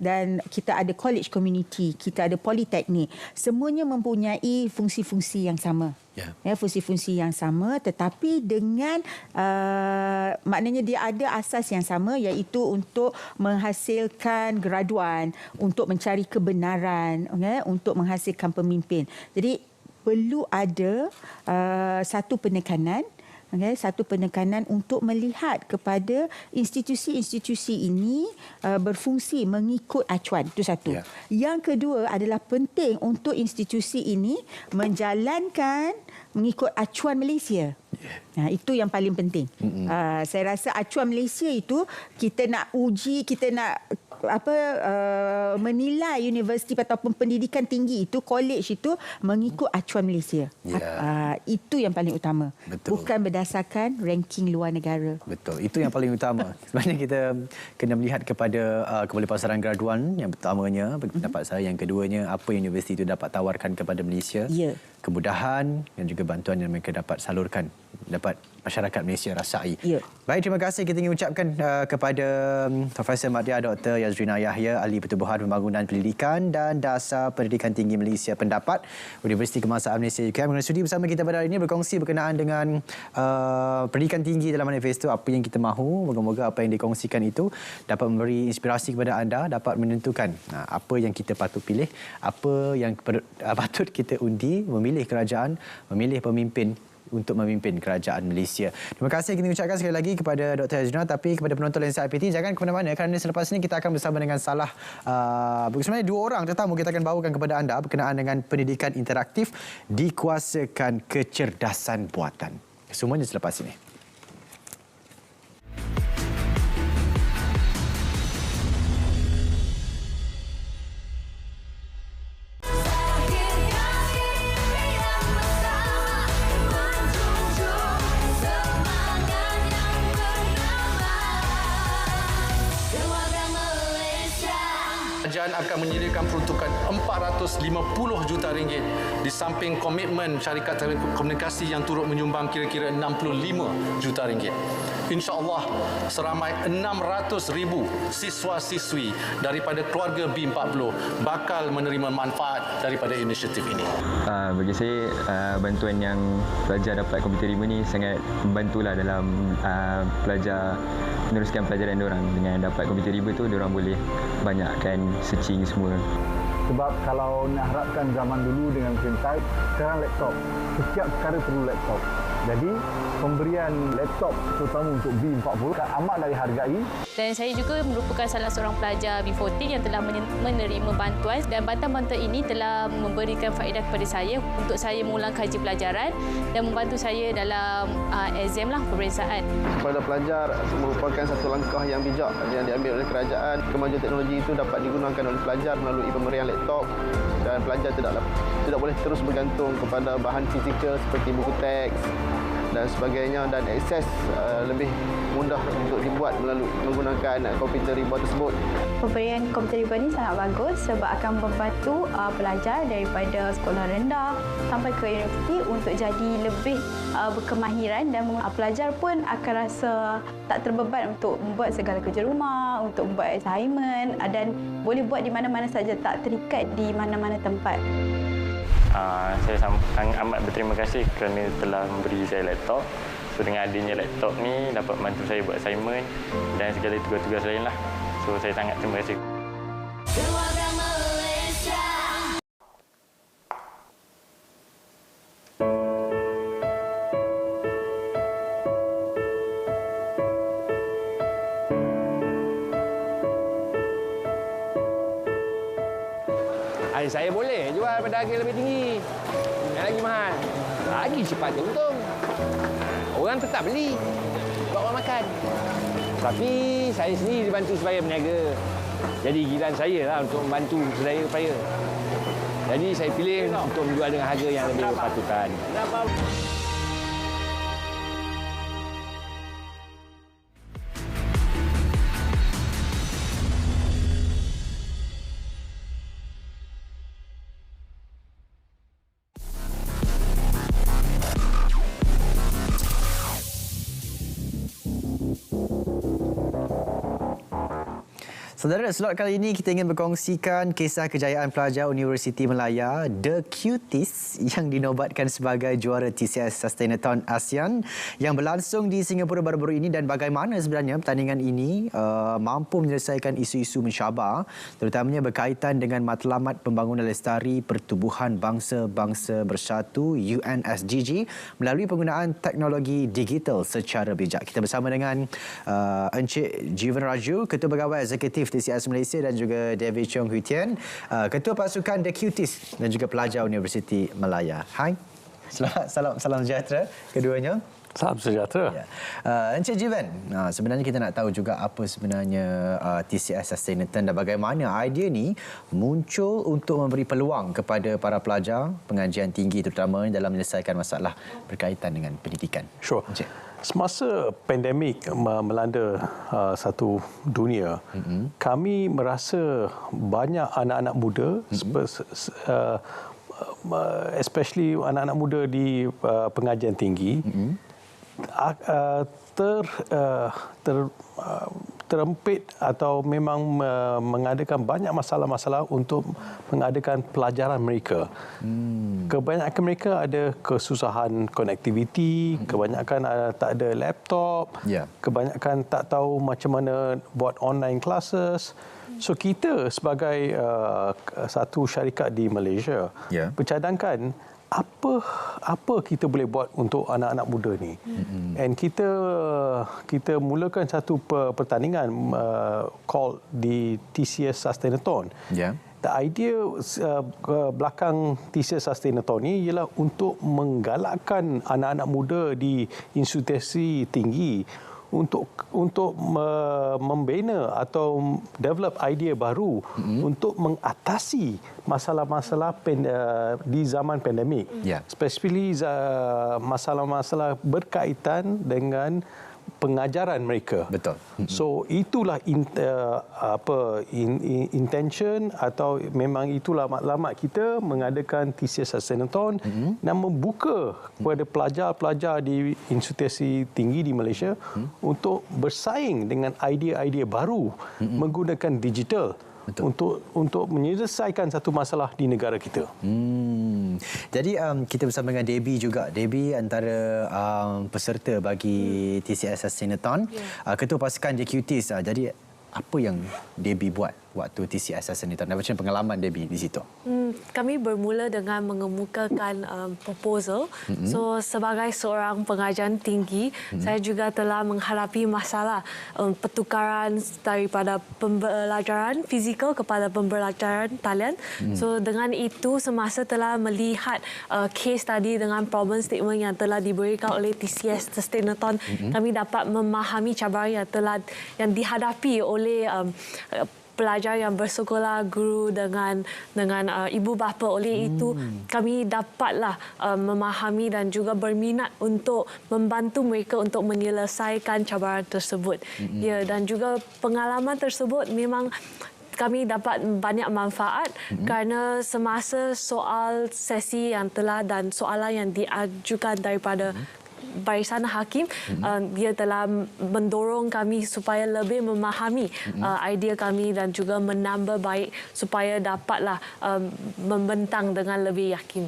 Dan kita ada college community. Kita ada politeknik. Semuanya mempunyai fungsi-fungsi yang sama. Fungsi-fungsi yang sama, tetapi dengan maknanya dia ada asas yang sama, iaitu untuk menghasilkan graduan, untuk mencari kebenaran, untuk menghasilkan pemimpin. Jadi perlu ada satu penekanan untuk melihat kepada institusi-institusi ini berfungsi mengikut acuan. Itu satu. Yang kedua adalah penting untuk institusi ini menjalankan mengikut acuan Malaysia. Itu yang paling penting. Saya rasa acuan Malaysia itu kita nak uji, kita nak menilai universiti ataupun pendidikan tinggi itu, college itu mengikut acuan Malaysia. Itu yang paling utama. Betul. Bukan berdasarkan ranking luar negara. Betul. Itu yang paling utama. Sebenarnya kita kena melihat kepada kembali pasaran graduan yang pertamanya, pendapat saya. Yang keduanya, apa yang universiti itu dapat tawarkan kepada Malaysia. Kemudahan dan juga bantuan yang mereka dapat salurkan, dapat masyarakat Malaysia rasai. Baik, terima kasih kita ingin ucapkan kepada Profesor Madya Dr. Yazrina Yahya, Ahli Pertubuhan Pembangunan Pendidikan dan Dasar Pendidikan Tinggi Malaysia, pendapat Universiti Kebangsaan Malaysia UKM, mengenai sudi bersama kita pada hari ini berkongsi berkenaan dengan pendidikan tinggi dalam manifesto, apa yang kita mahu. Moga-moga apa yang dikongsikan itu dapat memberi inspirasi kepada anda, dapat menentukan apa yang kita patut pilih, apa yang patut kita undi, memilih kerajaan, memilih pemimpin untuk memimpin kerajaan Malaysia. Terima kasih kita ucapkan sekali lagi kepada Dr. Yazrina, tapi kepada penonton Lensa IPT jangan ke mana-mana kerana selepas ini kita akan bersama dengan salah sebenarnya dua orang tetamu kita akan bawakan kepada anda berkenaan dengan pendidikan interaktif dikuasakan kecerdasan buatan. Semuanya selepas ini. Kerajaan akan menyediakan peruntukan 450 juta ringgit di samping komitmen syarikat telekomunikasi yang turut menyumbang kira-kira 65 juta ringgit. InsyaAllah seramai 600,000 siswa-siswi daripada keluarga B40 bakal menerima manfaat daripada inisiatif ini. Bagi saya, bantuan yang pelajar dapat komputer riba ni sangat membantulah dalam pelajar meneruskan pelajaran diorang. Dengan dapat komputer riba tu, diorang boleh banyakkan searching semua. Sebab kalau nak harapkan zaman dulu dengan mesin type, sekarang laptop. Setiap perkara perlu laptop. Jadi, pemberian laptop terutama untuk B40 amatlah dihargai. Dan saya juga merupakan salah seorang pelajar B14 yang telah menerima bantuan, dan bantuan-bantuan ini telah memberikan faedah kepada saya untuk saya mengulang kaji pelajaran dan membantu saya dalam exam peperiksaan. Kepada pelajar merupakan satu langkah yang bijak yang diambil oleh kerajaan. Kemajuan teknologi itu dapat digunakan oleh pelajar melalui pemberian laptop, dan pelajar tidak boleh terus bergantung kepada bahan fizikal seperti buku teks dan sebagainya, dan akses lebih mudah untuk dibuat melalui menggunakan komputer riba tersebut. Pemberian komputer riba ini sangat bagus sebab akan membantu pelajar daripada sekolah rendah sampai ke universiti untuk jadi lebih berkemahiran, dan pelajar pun akan rasa tak terbeban untuk membuat segala kerja rumah, untuk membuat assignment, dan boleh buat di mana-mana saja, tak terikat di mana-mana tempat. Saya amat berterima kasih kerana telah memberi saya laptop. So dengan adanya laptop ni dapat bantu saya buat assignment dan segala tugas-tugas lain lah. So saya sangat terima kasih. Saya boleh jual pada harga lebih tinggi. Yang lagi mahal. Lagi cepat untung. Orang tetap beli. Buat orang makan. Tapi saya sendiri dibantu sebagai peniaga. Jadi giliran saya lah untuk membantu saudara upaya. Jadi saya pilih untuk menjual dengan harga yang lebih berpatutan. Saudara, slot kali ini kita ingin berkongsikan kisah kejayaan pelajar Universiti Malaya The Cuties yang dinobatkan sebagai juara TCS Sustainathon ASEAN yang berlangsung di Singapura baru-baru ini, dan bagaimana sebenarnya pertandingan ini mampu menyelesaikan isu-isu mencabar terutamanya berkaitan dengan matlamat pembangunan lestari pertubuhan bangsa-bangsa bersatu UNSGG melalui penggunaan teknologi digital secara bijak. Kita bersama dengan Encik Jivan Raju, Ketua Pegawai Eksekutif TCS Malaysia, dan juga David Chong Hui Tien, Ketua Pasukan The Cuties dan juga pelajar Universiti Malaya. Hai. Selamat salam sejahtera keduanya. Salam sejahtera. Ya. Encik Jivan, sebenarnya kita nak tahu juga apa sebenarnya TCS Sustainathon dan bagaimana idea ni muncul untuk memberi peluang kepada para pelajar pengajian tinggi terutama dalam menyelesaikan masalah berkaitan dengan pendidikan. Sure. Encik. Semasa pandemik melanda satu dunia, kami merasa banyak anak-anak muda, especially anak-anak muda di pengajian tinggi, terempit atau memang mengadakan banyak masalah-masalah untuk mengadakan pelajaran mereka. Kebanyakan mereka ada kesusahan konektiviti, kebanyakan tak ada laptop, kebanyakan tak tahu macam mana buat online classes. So kita sebagai satu syarikat di Malaysia bercadangkan apa kita boleh buat untuk anak-anak muda ni. And kita mulakan satu pertandingan called di TCS Sustainathon. The idea belakang TCS Sustainathon ni ialah untuk menggalakkan anak-anak muda di institusi tinggi untuk membina atau develop idea baru untuk mengatasi masalah-masalah di zaman pandemik. Specifically masalah-masalah berkaitan dengan pengajaran mereka. Betul. So itulah intention atau memang itulah matlamat kita mengadakan TCS Sustainathon dan membuka kepada pelajar-pelajar di institusi tinggi di Malaysia untuk bersaing dengan idea-idea baru menggunakan digital. Untuk menyelesaikan satu masalah di negara kita. Jadi kita bersama dengan Debbie juga. Debbie antara peserta bagi TCS Sustainathon, Ketua Pasukan The Cuties. Jadi apa yang Debbie buat waktu TCS Sustainathon? Macam pengalaman Debbie di situ? Kami bermula dengan mengemukakan proposal. So sebagai seorang pengajian tinggi, saya juga telah menghadapi masalah pertukaran daripada pembelajaran fizikal kepada pembelajaran talian. So dengan itu semasa telah melihat case study dengan problem statement yang telah diberikan oleh TCS Sustainathon, kami dapat memahami cabaran yang dihadapi oleh pelajar yang bersekolah, guru dengan ibu bapa. Oleh itu kami dapatlah memahami dan juga berminat untuk membantu mereka untuk menyelesaikan cabaran tersebut. Dan juga pengalaman tersebut memang kami dapat banyak manfaat kerana semasa soal sesi yang telah dan soalan yang diajukan daripada barisan hakim, dia telah mendorong kami supaya lebih memahami idea kami dan juga menambah baik supaya dapatlah membentang dengan lebih yakin.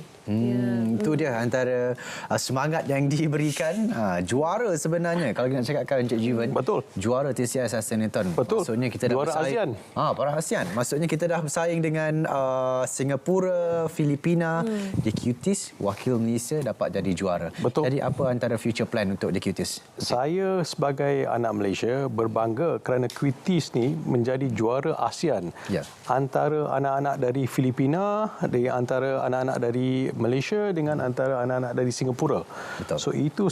Itu dia antara semangat yang diberikan. Juara sebenarnya kalau nak cakapkan Encik Jiwan. Betul. Juara TCI Sustainathon. Betul. Maksudnya kita dah Juara bersaing. ASEAN. Para ASEAN. Maksudnya kita dah bersaing dengan Singapura, Filipina. The Cuties, wakil Malaysia dapat jadi juara. Betul. Jadi apa antara future plan untuk The Cuties? Saya sebagai anak Malaysia berbangga kerana Cuties ni menjadi juara ASEAN. Ya. Antara anak-anak dari Filipina, antara anak-anak dari Malaysia dengan antara anak-anak dari Singapura. Betul. So itu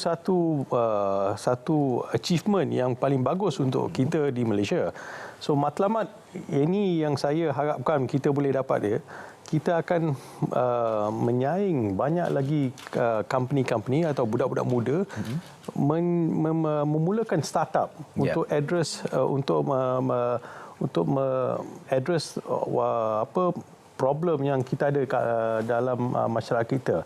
satu achievement yang paling bagus untuk kita di Malaysia. So matlamat ini yang saya harapkan kita boleh dapat dia. Kita akan menyaing banyak lagi company-company atau budak-budak muda memulakan startup untuk address address problem yang kita ada dalam masyarakat kita.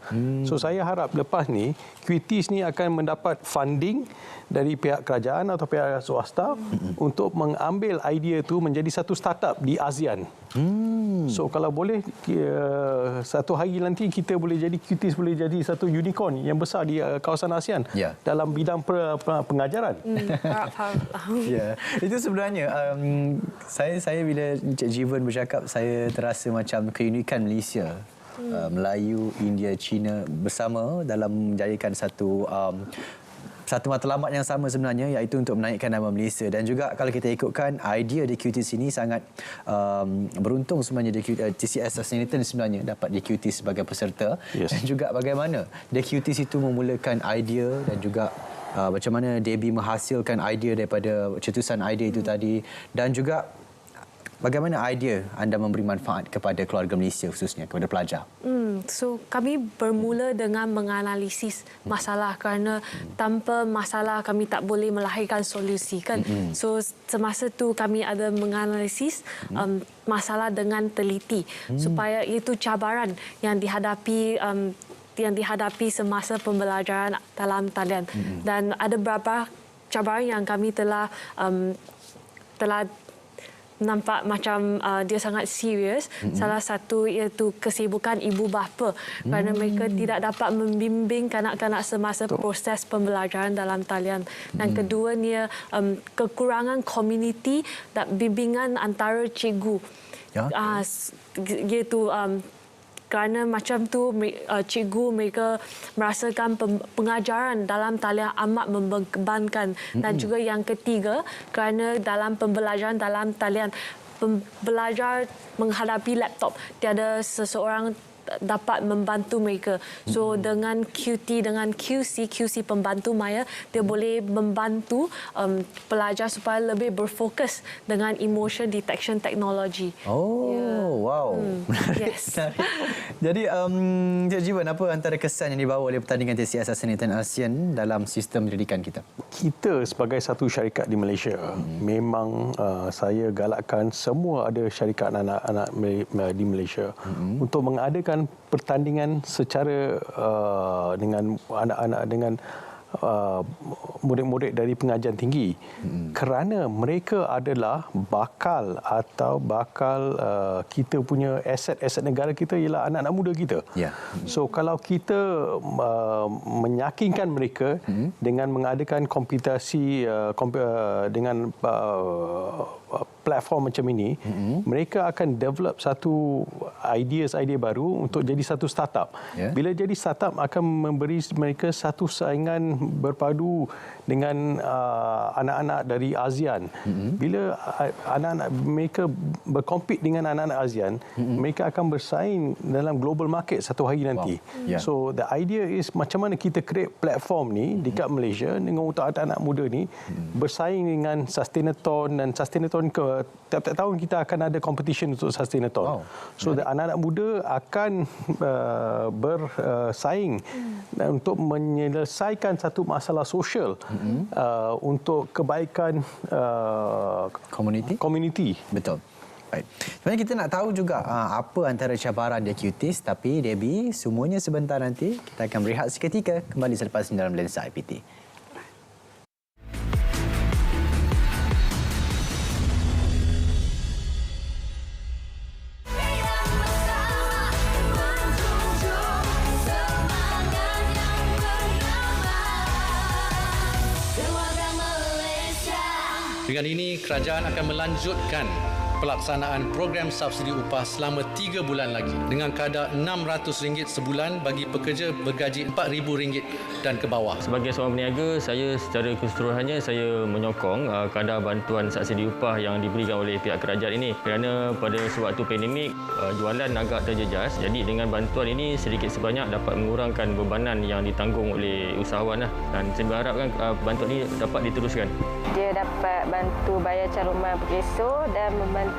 So saya harap lepas ni Cuties ni akan mendapat funding dari pihak kerajaan atau pihak swasta untuk mengambil idea itu menjadi satu startup di ASEAN. So kalau boleh satu hari nanti kita boleh jadi Cuties boleh jadi satu unicorn yang besar di kawasan ASEAN dalam bidang pengajaran. Ya, itu sebenarnya saya bila Encik Jiwan bercakap saya terasa macam keunikan Malaysia. Melayu, India, China bersama dalam menjayakan satu matlamat yang sama sebenarnya, iaitu untuk menaikkan nama Malaysia. Dan juga kalau kita ikutkan idea The Cuties ini sangat beruntung sebenarnya TCI Sustainathon sebenarnya dapat The Cuties sebagai peserta. Dan juga bagaimana The Cuties itu memulakan idea dan juga macam mana Debbie menghasilkan idea daripada cetusan idea itu tadi, dan juga bagaimana idea anda memberi manfaat kepada keluarga Malaysia khususnya kepada pelajar? So kami bermula dengan menganalisis masalah kerana tanpa masalah kami tak boleh melahirkan solusi kan. So semasa tu kami ada menganalisis masalah dengan teliti supaya itu cabaran yang dihadapi semasa pembelajaran dalam talian. Dan ada beberapa cabaran yang kami telah nampak macam dia sangat serius. Salah satu iaitu kesibukan ibu bapa kerana mereka tidak dapat membimbing kanak-kanak semasa proses pembelajaran dalam talian. Dan keduanya kekurangan komuniti dan bimbingan antara cikgu. Iaitu kerana macam tu cikgu mereka merasakan pengajaran dalam talian amat membebankan. Dan juga yang ketiga, kerana dalam pembelajaran dalam talian pembelajar menghadapi laptop, tiada seseorang dapat membantu mereka. So dengan QT, dengan QC pembantu maya, dia boleh membantu pelajar supaya lebih berfokus dengan emotion detection technology. Wow. Yes. Jadi Encik Jiwan, apa antara kesan yang dibawa oleh pertandingan TCI Sustainathon ASEAN dalam sistem pendidikan kita? Kita sebagai satu syarikat di Malaysia, memang saya galakkan semua ada syarikat anak-anak di Malaysia untuk mengadakan pertandingan secara dengan anak-anak, dengan murid-murid dari pengajian tinggi, kerana mereka adalah bakal kita punya aset negara kita ialah anak-anak muda kita. So kalau kita meyakinkan mereka dengan mengadakan kompetisi dengan platform macam ini, mereka akan develop satu idea baru untuk jadi satu startup. Bila jadi startup akan memberi mereka satu saingan berpadu dengan anak-anak dari ASEAN. Bila anak-anak mereka berkompet dengan anak-anak ASEAN, mereka akan bersaing dalam global market satu hari nanti. So the idea is macam mana kita create platform ni dekat Malaysia dengan untuk anak-anak muda ni bersaing dengan Sustainathon, dan Sustainathon tiap-tiap tahun kita akan ada competition untuk Sustainathon. So the anak-anak muda akan bersaing untuk menyelesaikan satu masalah sosial untuk kebaikan komuniti. Betul. Baik. Sebenarnya kita nak tahu juga apa antara cabaran The Cuties, tapi Debbie, semuanya sebentar nanti. Kita akan berehat seketika, kembali selepas ini dalam Lensa IPT. Dengan ini, kerajaan akan melanjutkan pelaksanaan program subsidi upah selama 3 bulan lagi dengan kadar RM600 sebulan bagi pekerja bergaji RM4,000 dan ke bawah. Sebagai seorang peniaga, saya secara keseluruhannya saya menyokong kadar bantuan subsidi upah yang diberikan oleh pihak kerajaan ini kerana pada sewaktu pandemik jualan agak terjejas. Jadi dengan bantuan ini sedikit sebanyak dapat mengurangkan bebanan yang ditanggung oleh usahawan dan saya berharapkan bantuan ini dapat diteruskan. Dia dapat bantu bayar caruman pekeso dan membantu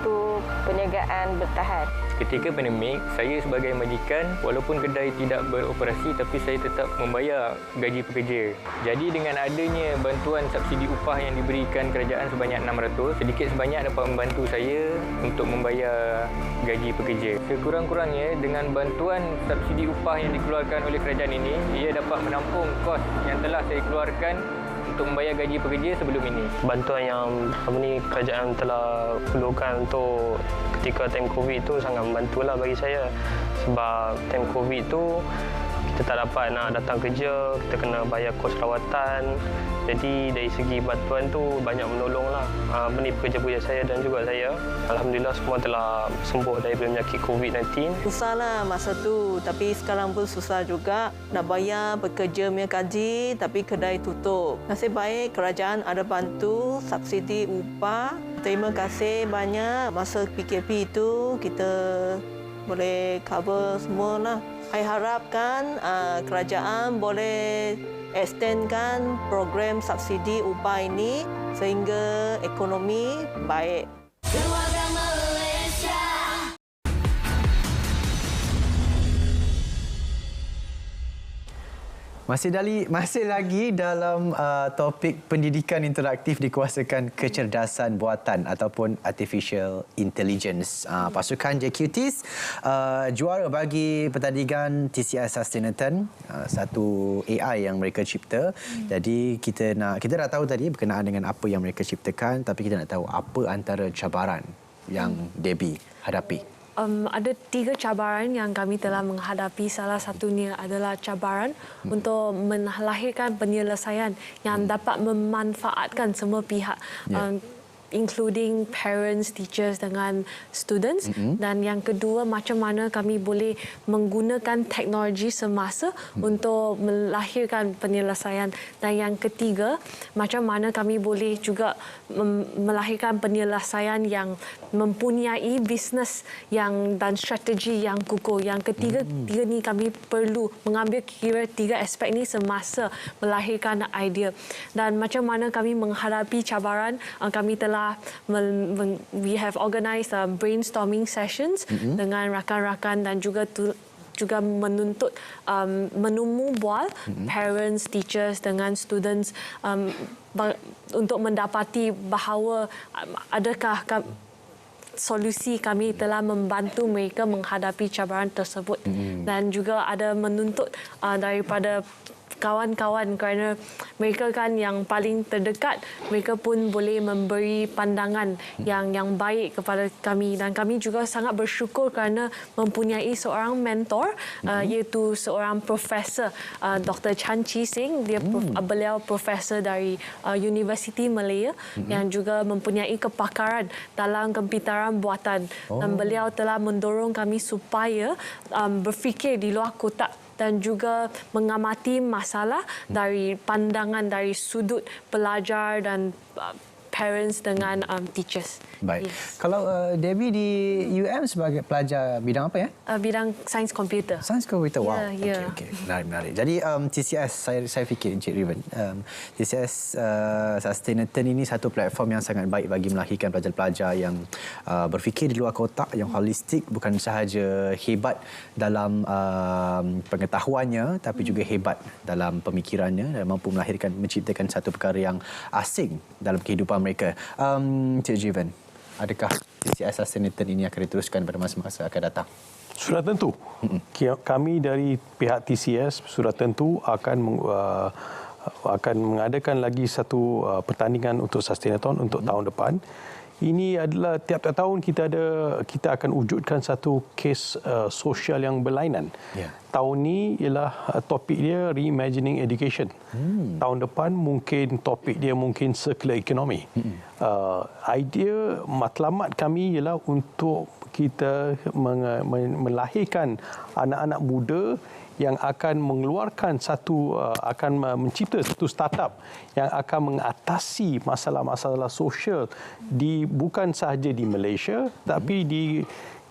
perniagaan bertahan. Ketika pandemik, saya sebagai majikan walaupun kedai tidak beroperasi tapi saya tetap membayar gaji pekerja. Jadi dengan adanya bantuan subsidi upah yang diberikan kerajaan sebanyak RM600, sedikit sebanyak dapat membantu saya untuk membayar gaji pekerja. Sekurang-kurangnya dengan bantuan subsidi upah yang dikeluarkan oleh kerajaan ini, ia dapat menampung kos yang telah saya keluarkan untuk membayar gaji pekerja sebelum ini. Bantuan yang kerajaan telah perlukan untuk ketika time COVID itu sangat membantulah bagi saya. Sebab time COVID itu kita tak dapat nak datang kerja, kita kena bayar kos rawatan. Jadi dari segi bantuan tu banyak menolonglah pekerja-pekerja saya dan juga saya. Alhamdulillah semua telah sembuh daripada penyakit COVID-19. Susahlah masa tu, tapi sekarang pun susah juga. Nak bayar pekerja punya gaji tapi kedai tutup. Nasib baik kerajaan ada bantu subsidi upah. Terima kasih banyak. Masa PKP itu kita boleh cover semualah. Saya harapkan kerajaan boleh extendkan program subsidi upah ini sehingga ekonomi baik. Masih lagi dalam topik pendidikan interaktif dikuasakan kecerdasan buatan ataupun artificial intelligence. Pasukan JQTs juara bagi pertandingan TCS Sustainathon, satu AI yang mereka cipta. Jadi kita dah tahu tadi berkenaan dengan apa yang mereka ciptakan, tapi kita nak tahu apa antara cabaran yang Debbie hadapi. Ada 3 cabaran yang kami telah menghadapi. Salah satunya adalah cabaran untuk melahirkan penyelesaian yang dapat memanfaatkan semua pihak. Including parents, teachers dengan students. Dan yang kedua, macam mana kami boleh menggunakan teknologi semasa untuk melahirkan penyelesaian. Dan yang ketiga, macam mana kami boleh juga melahirkan penyelesaian yang mempunyai bisnes dan strategi yang kukuh. Yang ketiga ni kami perlu mengambil kira 3 aspek ini semasa melahirkan idea. Dan macam mana kami menghadapi cabaran, kami telah we have organised brainstorming sessions dengan rakan-rakan dan juga menuntut menemu bual parents, teachers dengan students untuk mendapati bahawa adakah solusi kami telah membantu mereka menghadapi cabaran tersebut. Dan juga ada menuntut daripada kawan-kawan kerana mereka kan yang paling terdekat, mereka pun boleh memberi pandangan yang baik kepada kami. Dan kami juga sangat bersyukur kerana mempunyai seorang mentor iaitu seorang profesor, Dr. Chan Chee Sing. Beliau profesor dari Universiti Malaya yang juga mempunyai kepakaran dalam kepintaran buatan. Dan beliau telah mendorong kami supaya berfikir di luar kotak dan juga mengamati masalah dari pandangan dari sudut pelajar dan parents dengan teachers. Baik. Yes. Kalau Debbie di UM sebagai pelajar bidang apa ya? Bidang sains komputer. Sains komputer. Wow. Ya. Okey. Menarik. Jadi TCS saya fikir Encik Riven, TCS Sustainathon ini satu platform yang sangat baik bagi melahirkan pelajar-pelajar yang berfikir di luar kotak, yang holistik, bukan sahaja hebat dalam pengetahuannya tapi juga hebat dalam pemikirannya dan mampu menciptakan satu perkara yang asing dalam kehidupan mereka. Encik Jivan, adakah TCS Sustainathon ini akan diteruskan pada masa-masa akan datang? Sudah tentu. Kami dari pihak TCS sudah tentu akan mengadakan lagi satu pertandingan untuk Sustainathon untuk tahun depan. Ini adalah tiap-tiap tahun kita akan wujudkan satu kes sosial yang berlainan. tahun ni ialah topik dia Reimagining Education. Tahun depan mungkin topik dia mungkin Circular Economy. Idea matlamat kami ialah untuk kita melahirkan anak-anak muda yang akan mengeluarkan akan mencipta satu startup yang akan mengatasi masalah-masalah sosial bukan sahaja di Malaysia tapi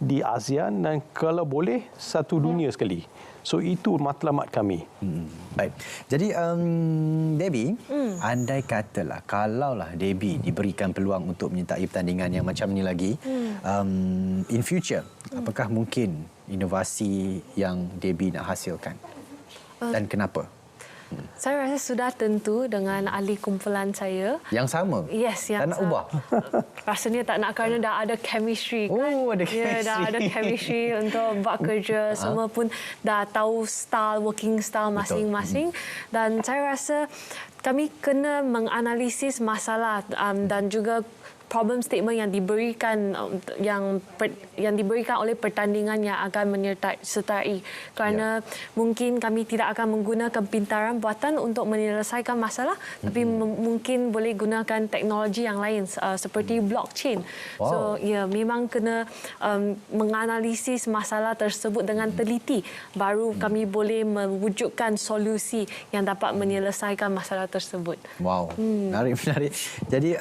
di ASEAN dan kalau boleh satu dunia sekali. So itu matlamat kami. Baik. Jadi Debbie, andai katalah kalaulah Debbie diberikan peluang untuk menyertai pertandingan yang macam ni lagi, in future, apakah mungkin inovasi yang Debbie nak hasilkan? Dan kenapa? Saya rasa sudah tentu dengan ahli kumpulan saya. Yang sama? Yes, yang tak nak ubah? Rasanya tak nak kerana dah ada chemistry kan? Oh, ada chemistry. Ya, dah ada chemistry untuk buat kerja. Semua pun dah tahu style, working style masing-masing. Dan saya rasa kami kena menganalisis masalah dan juga problem statement yang diberikan oleh pertandingan yang akan menyertai kerana mungkin kami tidak akan menggunakan pintaran buatan untuk menyelesaikan masalah tapi mungkin boleh gunakan teknologi yang lain seperti blockchain. So memang kena menganalisis masalah tersebut dengan teliti baru kami boleh mewujudkan solusi yang dapat menyelesaikan masalah tersebut. Menarik. Jadi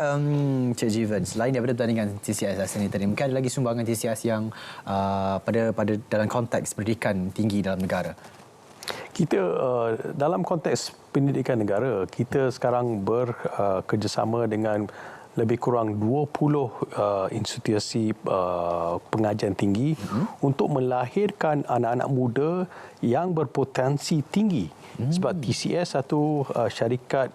Cik Jivan, selain daripada pertandingan TCS Asean tadi, mungkin ada lagi sumbangan TCS yang pada dalam konteks pendidikan tinggi dalam negara? Kita dalam konteks pendidikan negara, kita sekarang bekerjasama dengan lebih kurang 20 institusi pengajian tinggi untuk melahirkan anak-anak muda yang berpotensi tinggi. Sebab TCS satu syarikat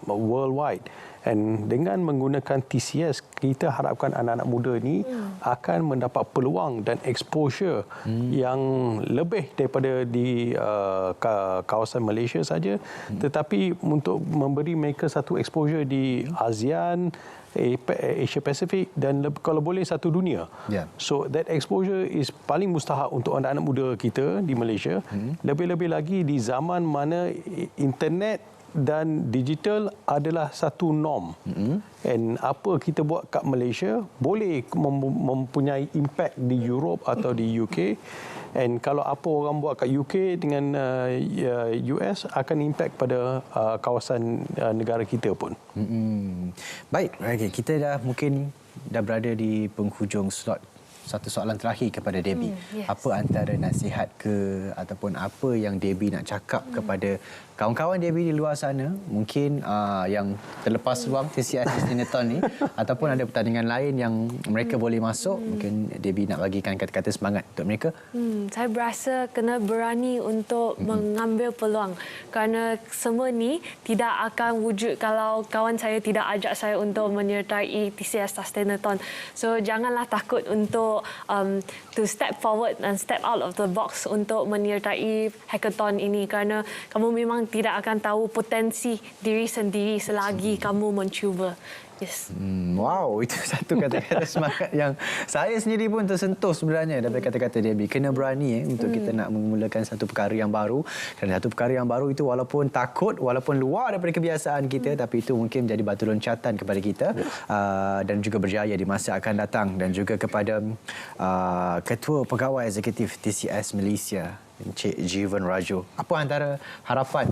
worldwide. Dan dengan menggunakan TCS, kita harapkan anak-anak muda ini akan mendapat peluang dan exposure yang lebih daripada di kawasan Malaysia saja, tetapi untuk memberi mereka satu exposure di ASEAN, Asia Pacific dan kalau boleh satu dunia. So that exposure is paling mustahak untuk anak-anak muda kita di Malaysia. Lebih-lebih lagi di zaman mana internet dan digital adalah satu norm. Dan apa kita buat kat Malaysia boleh mempunyai impact di Europe atau di UK. Dan kalau apa orang buat kat UK dengan US akan impact pada kawasan negara kita pun. Baik, kita mungkin dah berada di penghujung slot. Satu soalan terakhir kepada Debbie. Apa antara nasihat ataupun apa yang Debbie nak cakap kepada kawan-kawan Debbie di luar sana, mungkin yang terlepas ruang TCS Asean ni ataupun ada pertandingan lain yang mereka boleh masuk, mungkin Debbie nak bagikan kata-kata semangat untuk mereka? Saya berasa kena berani untuk mengambil peluang kerana semua ni tidak akan wujud kalau kawan saya tidak ajak saya untuk menyertai TCS Sustainathon. So janganlah takut untuk to step forward and step out of the box untuk menyertai hackathon ini kerana kamu memang tidak akan tahu potensi diri sendiri selagi kamu mencuba. Yes. Wow, itu satu kata-kata semangat yang saya sendiri pun tersentuh sebenarnya daripada kata-kata Debbie. Kena berani untuk kita nak memulakan satu perkara yang baru. Kerana satu perkara yang baru itu walaupun takut, walaupun luar daripada kebiasaan kita, tapi itu mungkin menjadi batu loncatan kepada kita dan juga berjaya di masa akan datang. Dan juga kepada Ketua Pegawai Eksekutif TCS Malaysia, Encik Jivan Rajo. Apa antara harapan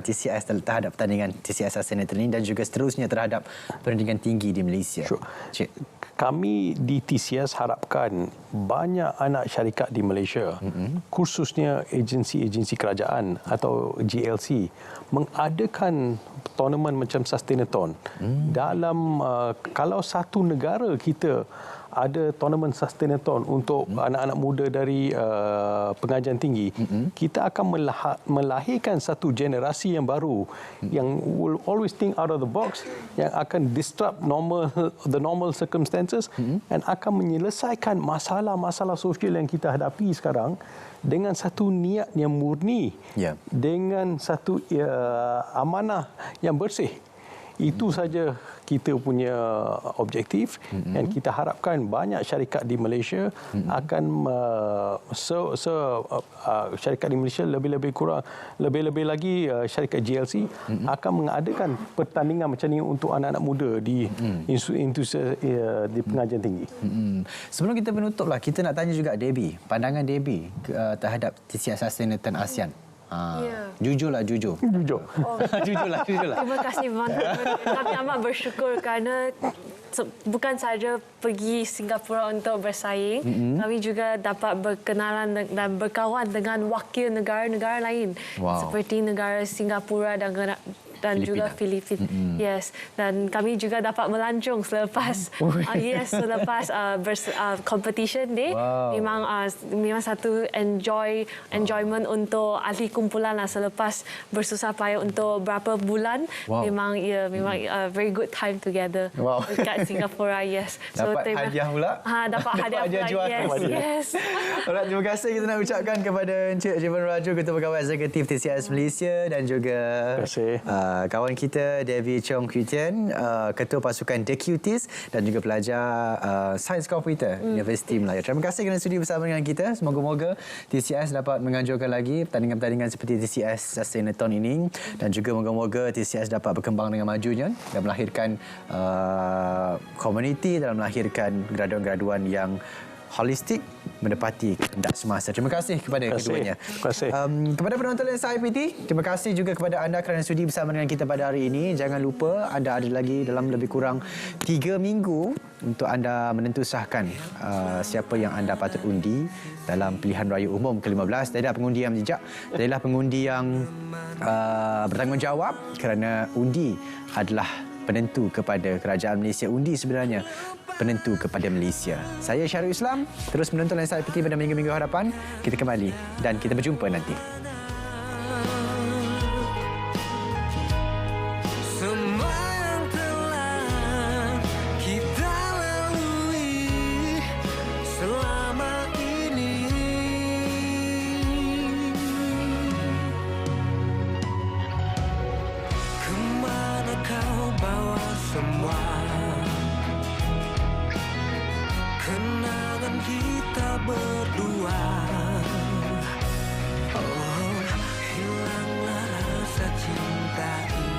TCS terhadap pertandingan TCS Asean ini dan juga seterusnya terhadap pendidikan tinggi di Malaysia? Cik. Kami di TCS harapkan banyak anak syarikat di Malaysia, khususnya agensi-agensi kerajaan atau GLC, mengadakan tournament macam Sustainathon. Dalam kalau satu negara kita ada tournament Sustainathon untuk anak-anak muda dari pengajian tinggi, kita akan melahirkan satu generasi yang baru yang will always think out of the box, yang akan disrupt the normal circumstances dan akan menyelesaikan masalah-masalah sosial yang kita hadapi sekarang dengan satu niat yang murni, dengan satu amanah yang bersih. Itu saja kita punya objektif dan kita harapkan banyak syarikat di Malaysia akan syarikat di Malaysia lebih lagi syarikat GLC akan mengadakan pertandingan macam ni untuk anak-anak muda di di pengajian tinggi. Sebelum kita menutuplah, kita nak tanya juga Debbie, pandangan Debbie terhadap TCS Sustainability ASEAN. Jujurlah. Jujur. Jujurlah. Terima kasih banyak. Kami amat bersyukur kerana bukan sahaja pergi Singapura untuk bersaing, kami juga dapat berkenalan dan berkawan dengan wakil negara-negara lain seperti negara Singapura dan juga Filipina. Yes, dan kami juga dapat melancong selepas competition day. Memang satu enjoyment untuk ahli kumpulan lah selepas bersusah payah untuk berapa bulan. Memang very good time together dekat Singapura. Yes. Dapat hadiah pula. Dapat hadiah pula. Yes. Alright, terima kasih kita nak ucapkan kepada Encik Jivan Raju, Ketua Pegawai Eksekutif TCS Malaysia, dan juga kawan kita Debbie Chong Kuitian, Ketua Pasukan The Cuties, dan juga pelajar Sains Komputer Universiti Melayu. Terima kasih kerana sudi bersama dengan kita. Semoga-moga TCS dapat menganjurkan lagi pertandingan-pertandingan seperti TCS Sustainathon ini, dan juga moga-moga TCS dapat berkembang dengan majunya dan melahirkan komuniti dalam melahirkan graduan-graduan yang holistik menepati kehendak semasa. Terima kasih kepada keduanya. Terima kasih. Kepada penonton Lensa IPT, terima kasih juga kepada anda kerana sudi bersama dengan kita pada hari ini. Jangan lupa anda ada lagi dalam lebih kurang 3 minggu untuk anda menentusahkan siapa yang anda patut undi dalam pilihan raya umum ke-15. Tiadalah pengundi yang bijak, tiadalah pengundi yang bertanggungjawab, kerana undi adalah penentu kepada kerajaan Malaysia. Undi sebenarnya penentu kepada Malaysia. Saya Syarul Islam, terus menonton Lensa IPT pada minggu-minggu hadapan. Kita kembali dan kita berjumpa nanti. Kenangan kita berdua, oh hilanglah rasa cinta ini.